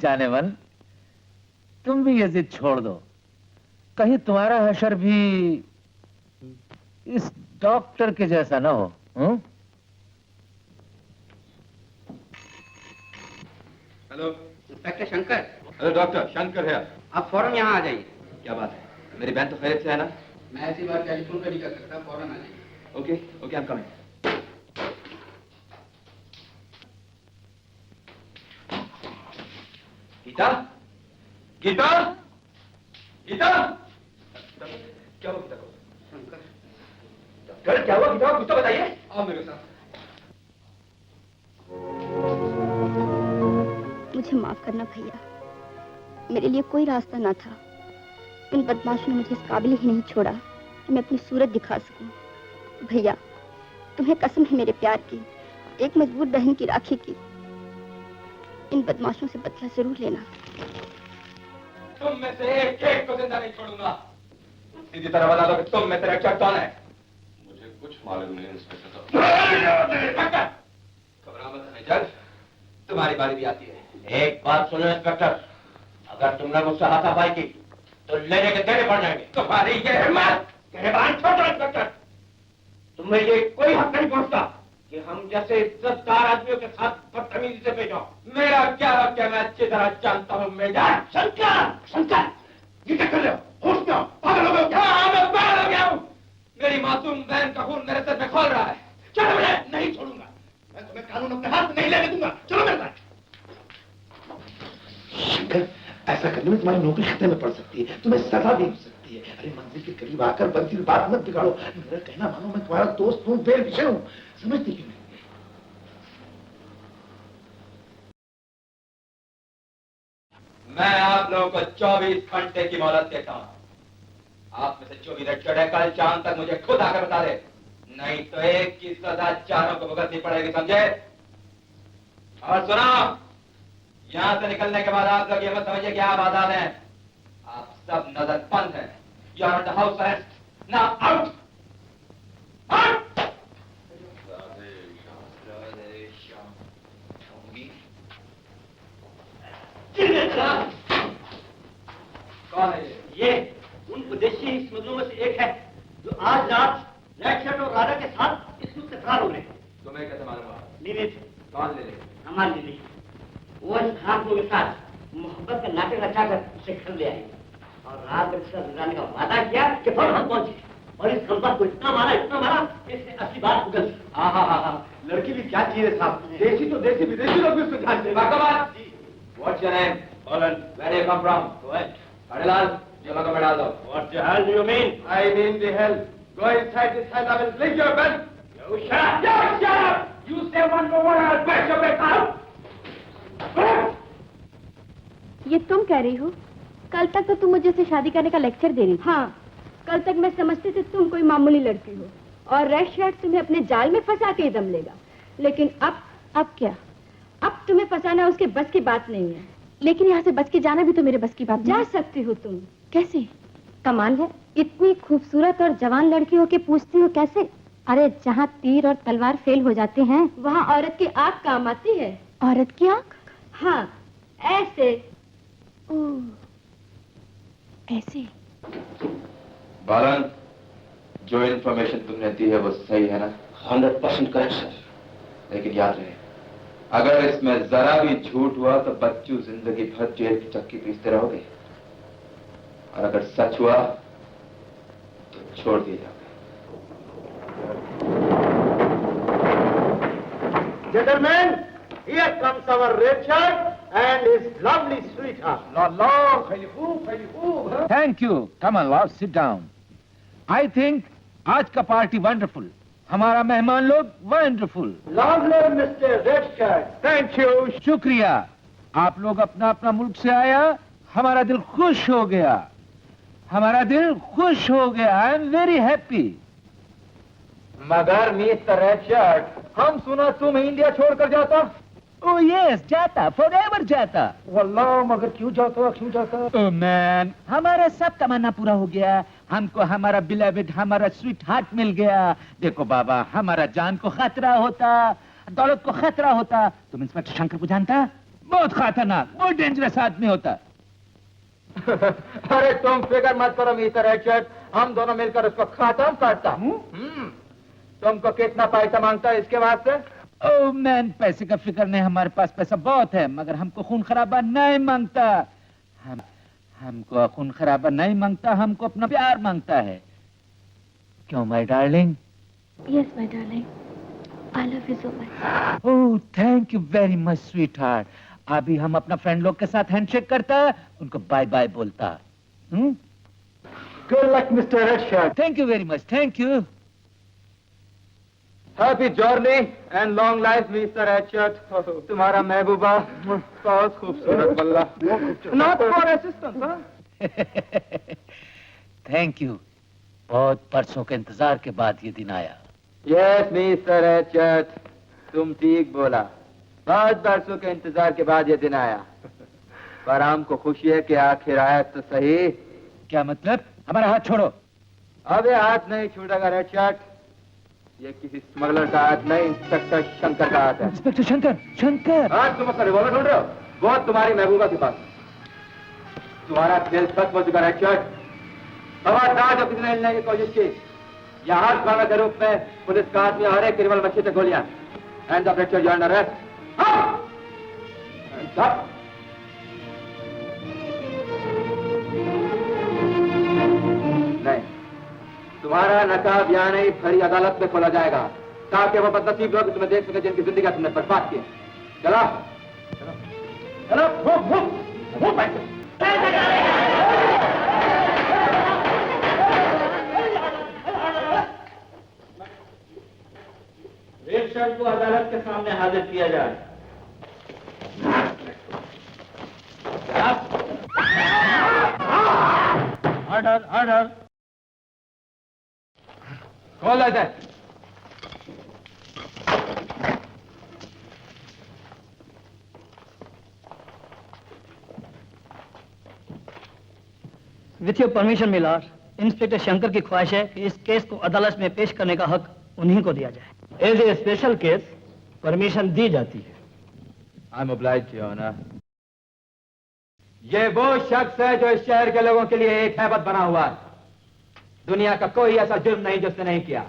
जाने मन, तुम भी ये जिद छोड़ दो। कहीं तुम्हारा हशर भी इस डॉक्टर के जैसा ना हो। Hello, inspector Shankar. Hello doctor, Shankar है। आप फौरन यहाँ आ जाइए। क्या बात है? मेरी बहन तो खैरियत से है ना? मैं ऐसी बात टेलीफोन पर नहीं कर सकता, फौरन आ जाइए। Okay okay, I am coming. Geeta, Geeta, Geeta, क्या हुआ गीता को? शंकर, क्या हुआ गीता को? कुछ तो बताइए। आओ मेरे साथ। मुझे माफ करना भैया, मेरे लिए कोई रास्ता ना था। इन बदमाशों ने मुझे इस काबिल ही नहीं छोड़ा कि मैं अपनी सूरत दिखा सकूं। भैया, तुम्हें कसम है मेरे प्यार की, एक मजबूर बहन की राखी की। इन बदमाशों से बदला जरूर लेना। तुम में से एक को जिंदा नहीं छोड़ूंगा। सीधी तरह बता दो कि तुम में से रक्षक कौन है? मुझे कुछ मालूम नहीं इंस्पेक्टर साहब। घबरा मत मेजर, तुम्हारी बारी भी आती है। एक बात सुनो इंस्पेक्टर, अगर तुमने मुझसे हाथापाई की तो लेने के देने पड़ जाएंगे। तुम्हारी ये हिम्मत! गिरबान छोड़ो इंस्पेक्टर, तुम्हें ये कोई हक नहीं पहुंचता कि हम जैसे इज्जतदार आदमियों के साथ बदतमीजी से पेश आओ। मेरा क्या हक है, मैं अच्छी तरह जानता हूँ मेजर। शंकर, शंकर, ये क्या कर रहे हो? होश में आओ, पागल हो गए हो क्या? हाँ, मैं पागल हो गया हूँ। मेरी मासूम बहन का खून मेरे सिर में खोल रहा है। चलो, मुझे नहीं छोड़ूंगा। मैं तुम्हें कानून अपने हाथ में नहीं लेने दूंगा। चलो मेरे साथ। शंकर, ऐसा करने में तुम्हारी नौकरी खतरे में पड़ सकती है, तुम्हें सजा भी हो सकती है। अरे मंजिल के करीब आकर बनती हुई बात मत बिगाड़ो। मेरा कहना मानो, मैं तुम्हारा दोस्त हूँ, बेर विषय हूँ। समझती क्यों नहीं? मैं आप लोगों को 24 घंटे की मोहलत देता हूँ। आप में से जो भी रक्षक है, कल शाम तक मुझे खुद आकर बता दे, नहीं तो एक की सजा चारों को भुगतनी पड़ेगी, समझे? और सुनो, यहाँ से निकलने के बाद आप लोग ये मत समझिए कि आप आजाद हैं। आप सब नजरबंद हैं। You are the house arrest. Now out, out. कौन है ये उन विदेशी स्मगलरों में से एक है जो आज रात रेड शर्ट और राधा के साथ इस से फरार हो गए। तुम्हें कैसे मालूम हुआ? लीली, कौन ले ले? हमारी लीली, वो इस खासों के साथ मोहब्बत का नाटक रचाकर उसे घर ले आई और रात में उसका गुजारने का वादा किया कि फौरन हम पहुंचे और इस संपत को इतना मारा इससे असली बात उगल। हाँ, लड़की भी क्या चीज है साहब, देसी तो देसी, विदेशी लोग भी उसको जानते हैं। What's your name? Holland. Where do you come from? What? Adilal, ये लोगों में डाल दो। What the hell do you mean? I mean the hell. Go inside this house. I will fling your bed. You shut up! You shut up! You say one more word, I'll bash your back out! ये तुम कह रही हो? कल तक तो तुम मुझे से शादी करने का लेक्चर दे रही थी। हाँ, कल तक मैं समझती थी तुम कोई मामूली लड़की हो और रेड शर्ट तुम्हें अपने जाल में फंसा के ही दम लेगा। लेकिन अब क्या? अब तुम्हें फंसाना उसके बस की बात नहीं है। लेकिन यहाँ से बच के जाना भी तो मेरे बस की बात नहीं। जा सकती हो तुम। कैसे? कमाल है, इतनी खूबसूरत और जवान लड़की हो के पूछती हो कैसे? अरे जहाँ तीर और तलवार फेल हो जाते हैं वहाँ औरत की आँख काम आती है। औरत की आँख? हाँ, ऐसे। ऐसे। बालन, जो इन्फॉर्मेशन तुमने दी है वो सही है ना? 100% करेक्ट सर। लेकिन याद रहे, अगर इसमें जरा भी झूठ हुआ तो बच्चू जिंदगी भर जेल की चक्की पीसते रहोगे, और अगर सच हुआ तो छोड़ दिए जाओगे। Gentlemen, here comes our red shirt and his lovely sweetheart. Thank you. Come on, love, sit down. I think आज का पार्टी वंडरफुल, हमारा मेहमान लोग wonderful. Long live mister red shirt. Thank you, शुक्रिया। आप लोग अपना अपना मुल्क से आया, हमारा दिल खुश हो गया, हमारा दिल खुश हो गया। I am very happy. मगर मिस्टर रेड शर्ट, हम सुना तुम इंडिया छोड़कर जाता। ओह यस, जाता, फॉरएवर जाता। वल्लाह, मगर क्यों जाता, क्यों जाता? ओह मैन, हमारा सब तमन्ना पूरा हो गया। हमको हमारा बिलवेड, हमारा स्वीट हार्ट मिल गया। देखो बाबा, हमारा जान को खतरा होता, दौलत को खतरा होता। तुम इंस्पेक्टर शंकर को जानता? बहुत खतरनाक, बहुत डेंजरस आदमी होता। अरे तुम फिक्र मत करो मिस्टर रेड शर्ट, हम दोनों मिलकर उसको खत्म करता। तुमको कितना पैसा मांगता है इसके वास्ते? ओह मैन, पैसे का फिक्र नहीं, हमारे पास पैसा बहुत है, मगर हमको खून खराबा नहीं मांगता। हमको खून खराबा नहीं मांगता, हमको अपना प्यार मांगता है। क्यों my darling? Yes my darling, I love you so much. Oh thank you very much sweet heart. अभी हम अपना फ्रेंड लोग के साथ हैंडशेक करता, उनको बाय बाय बोलता। Good luck mister red shirt. Thank you very much, thank you. Happy journey and long life mister red shirt. तुम्हारा महबूबा बहुत खूबसूरत बल्ला। Not for assistance. Thank you. बहुत बरसों के इंतजार के बाद ये दिन आया। यस मिस्टर रेड शर्ट, तुम ठीक बोला, बहुत बरसों के इंतजार के बाद ये दिन आया। पर हमको खुशी है कि आखिर आया तो सही। क्या मतलब? हमारा हाथ छोड़ो। अब ये हाथ नहीं छूटेगा रेड शर्ट, ये किसी स्मगलर का हाथ नहीं, इंस्पेक्टर शंकर का हाथ है। इंस्पेक्टर शंकर? शंकर? हाँ, तुम अपना रिवॉल्वर ढूंढ रहे हो? वो तुम्हारी महबूबा के पास। तुम्हारा दिल सख्त हो चुका रेड शर्ट। खबरदार जब किसी ने हिलने की कोशिश की, या हाथ भागा के रूप में पुलिस का आदमी हर एक क्रिमिनल मशीन से गोलियां। And the red shirt, you are under arrest. नहीं, तुम्हारा नकाब यहाँ नहीं, भरी अदालत में खोला जाएगा, ताकि वो बदनसीब लोग तुम्हें देख सके जिनकी जिंदगी तुमने बर्बाद की। चलो चलो, रेड शर्ट को अदालत के सामने हाजिर किया जाए। Order, order. खोल जाए। With your permission milord, inspector Shankar की ख्वाहिश है कि इस केस को अदालत में पेश करने का हक उन्हीं को दिया जाए। As a special case permission दी जाती है। I am obliged your honour. ये वो शख्स है जो इस शहर के लोगों के लिए एक हैबत बना हुआ है। दुनिया का कोई ऐसा जुर्म नहीं जो उसने नहीं किया।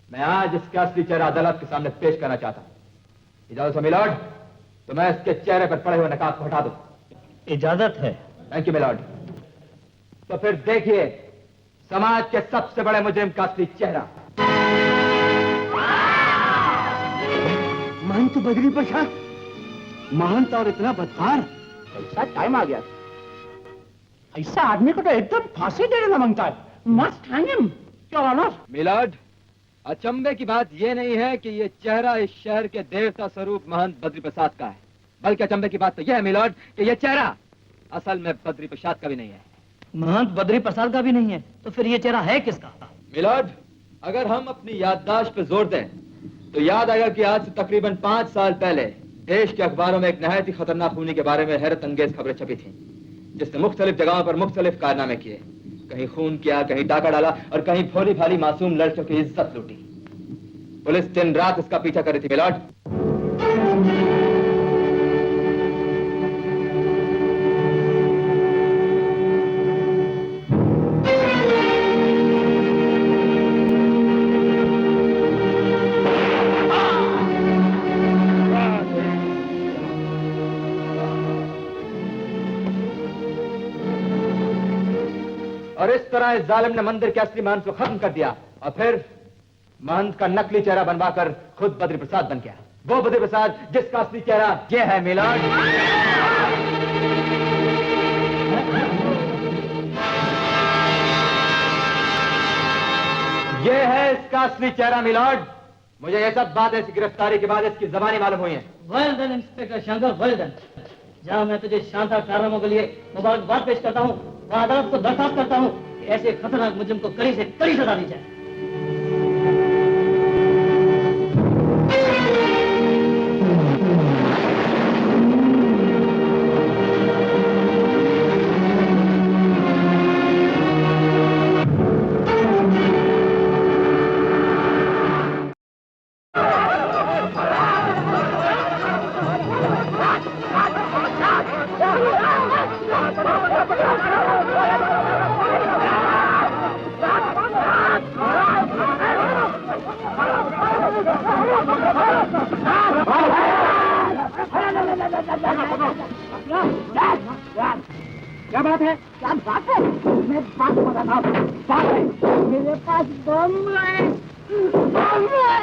मैं आज इसका असली चेहरा अदालत के सामने पेश करना चाहता हूं। इजाजत है मिलॉर्ड, तो मैं इसके चेहरे पर पड़े हुए नकाब को हटा दूं। इजाजत है। Thank you milord. तो फिर देखिए समाज के सबसे बड़े मुजरिम का असली चेहरा। महंत बदरी प्रसाद, महंत और इतना बदकार। ऐसा टाइम आ गया, ऐसा आदमी को तो एकदम फांसी देना मांगता है। Must hang him, your honour. Milord, अचंभे की बात यह नहीं है कि यह चेहरा इस शहर के देवता स्वरूप महंत बद्री प्रसाद का है, बल्कि अचंभे की बात तो यह है मिलॉर्ड कि यह चेहरा असल में बद्री प्रसाद का भी नहीं है। महंत बद्री प्रसाद का भी नहीं है, तो फिर ये चेहरा है किसका? मिलॉर्ड, अगर हम अपनी याददाश्त पे जोर दें तो याद आएगा कि आज से तकरीबन 5 साल पहले देश के अखबारों में एक नहायत ही खतरनाक खूनी के बारे में हैरत अंगेज खबरें छपी थी, जिसने मुख्तलिफ जगहों पर मुख्तलिफ कारनामे किए। कहीं खून किया, कहीं डाका डाला और कहीं भोली भाली मासूम लड़कियों की इज्जत लूटी। पुलिस दिन रात इसका पीछा कर रही थी मिलॉर्ड। और इस तरह इस जालिम ने मंदिर के असली महंत को खत्म कर दिया और फिर महंत का नकली चेहरा बनवाकर खुद बद्री प्रसाद बन गया। वो बद्री प्रसाद जिसका असली चेहरा यह है मिलॉर्ड। यह है इसका असली चेहरा मिलॉर्ड। मुझे ये सब बात इसकी गिरफ्तारी के बाद इसकी जबानी मालूम हुई है। Well done inspector Shankar, well done. जहाँ मैं तुझे शानदार कारनामों के लिए मुबारकबाद पेश करता हूँ, वहाँ अदालत को दरखास्त करता हूँ कि ऐसे खतरनाक मुजरिम को कड़ी से कड़ी सजा दी जाए। क्या बात है? क्या बात है? मैं बात बता रहा हूँ। बात है, मेरे पास बम है, बम है।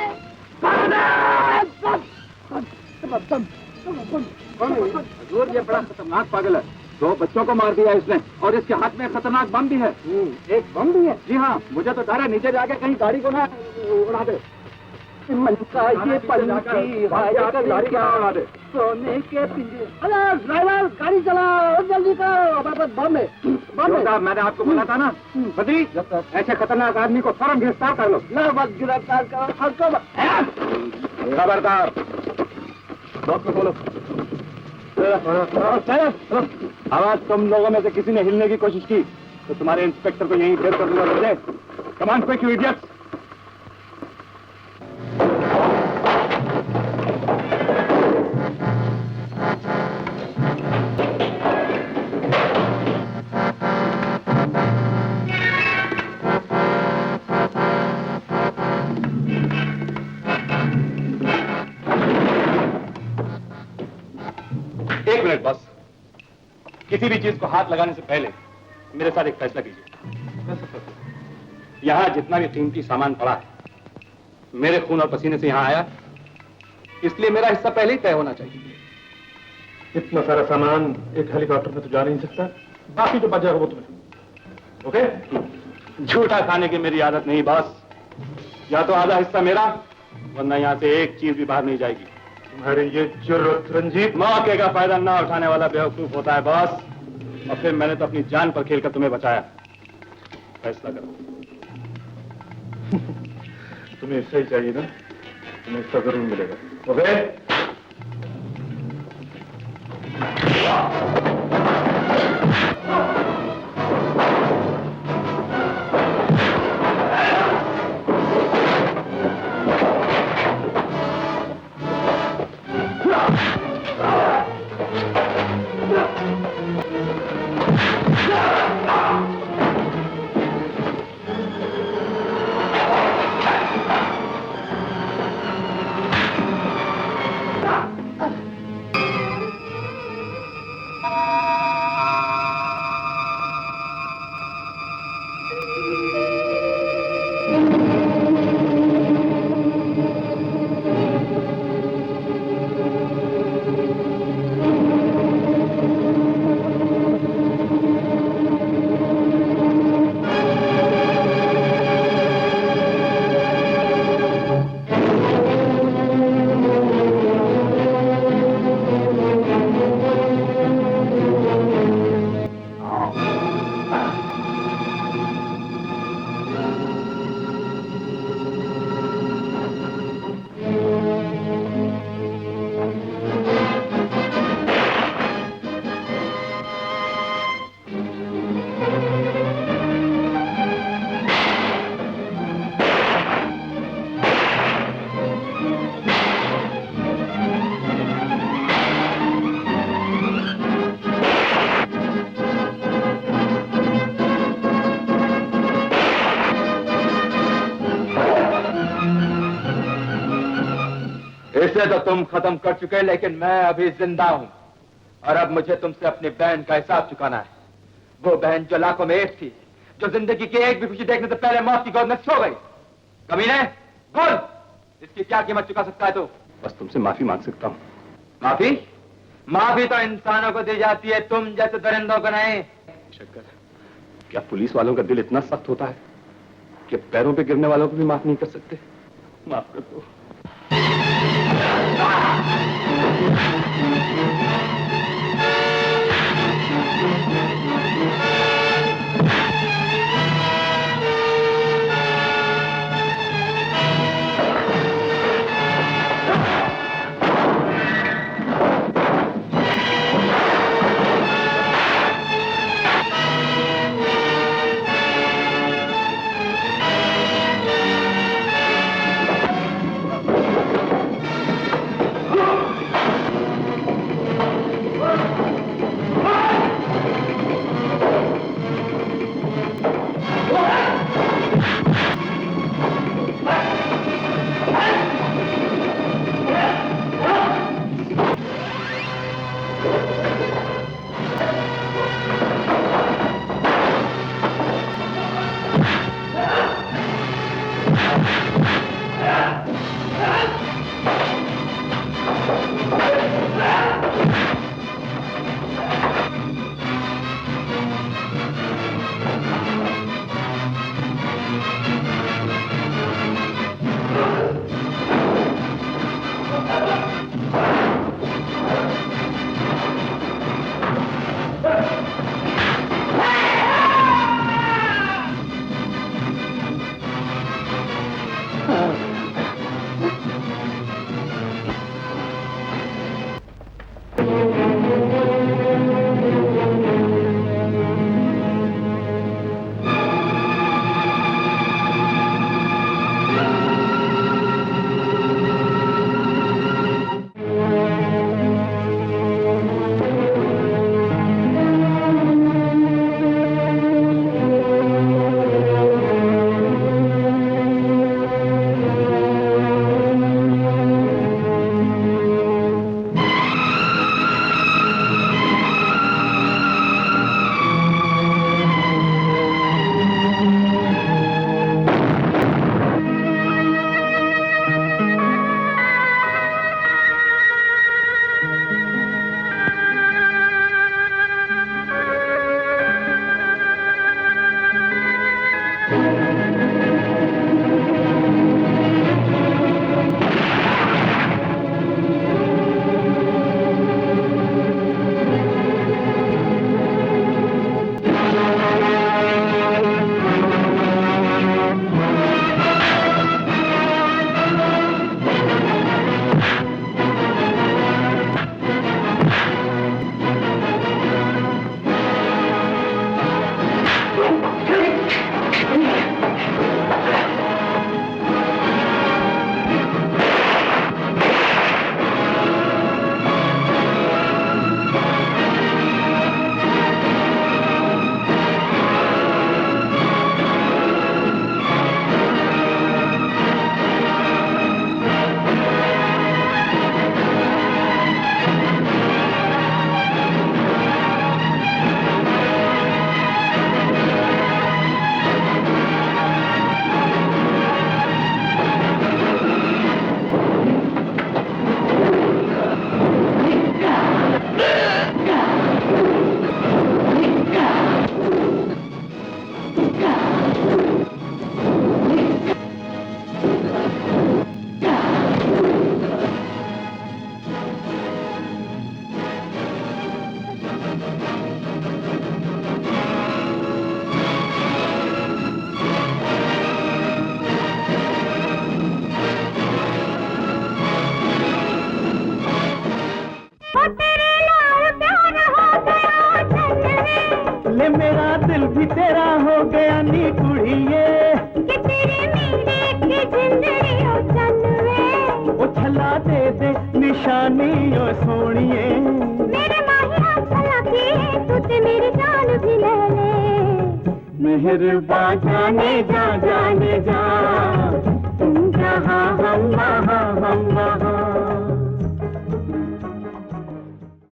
हजूर, ये बड़ा खतरनाक पागल है। 2 बच्चों को मार दिया इसने और इसके हाथ में खतरनाक बम भी है। एक बम भी है? जी हाँ, मुझे तो डर है नीचे जाके कहीं गाड़ी को ना उड़ा दे। मनका ये पलकी गाड़ी क्या उड़ा दे? सोने के पिंजरे। अरे ड्राइवर, गाड़ी चलाओ, जल्दी करो, हमारे पास बम है। बम है साहब, मैंने आपको बोला था ना, बद्री ऐसे खतरनाक आदमी को फौरन गिरफ्तार कर लो। ना मत गिरफ्तार करो, खबरदार। बॉक्स को खोलो। आवाज तुम लोगों में से किसी ने हिलने की कोशिश की तो तुम्हारे इंस्पेक्टर को यहीं ढेर कर दूंगा। समझे? कमान क्विक यू इडियट्स। एक मिनट बस, किसी भी चीज को हाथ लगाने से पहले मेरे साथ एक फैसला कीजिए। यहाँ जितना भी कीमती सामान पड़ा है, मेरे खून और पसीने से यहाँ आया, इसलिए मेरा हिस्सा पहले ही तय होना चाहिए। इतना सारा सामान एक हेलीकॉप्टर में तो जा नहीं सकता, बाकी जो बचा वो तुम्हें। ओके? झूठा खाने की मेरी आदत नहीं बॉस। या तो आधा हिस्सा मेरा, वरना यहाँ से एक चीज भी बाहर नहीं जाएगी। तुम्हारी ये जरूरत रंजीत। मौके का फायदा ना उठाने वाला बेवकूफ होता है बॉस। और फिर मैंने तो अपनी जान पर खेलकर तुम्हें बचाया। फैसला करो। तुम्हें सही चाहिए ना, तुम्हें इसका जरूर मिलेगा। ओके? इसे तो तुम खत्म कर चुके, लेकिन मैं अभी जिंदा हूं और अब मुझे तुमसे अपनी बहन का हिसाब चुकाना है। वो बहन जो लाखों में एक थी, जो जिंदगी की एक भी खुशी देखने से पहले मौत की गोद में सो गई। कमीने, बोल, इसकी क्या कीमत चुका सकता है तू? बस तुमसे माफी मांग सकता हूँ। माफी? माफी तो इंसानों को दी जाती है, तुम जैसे दरिंदों को नहीं। शक्कर, क्या पुलिस वालों का दिल इतना सख्त होता है? कि पैरों पे गिरने वालों को भी माफ नहीं कर सकते? माफ कर दो। मेहरबान जाने जा तुम जहाँ हम वहाँ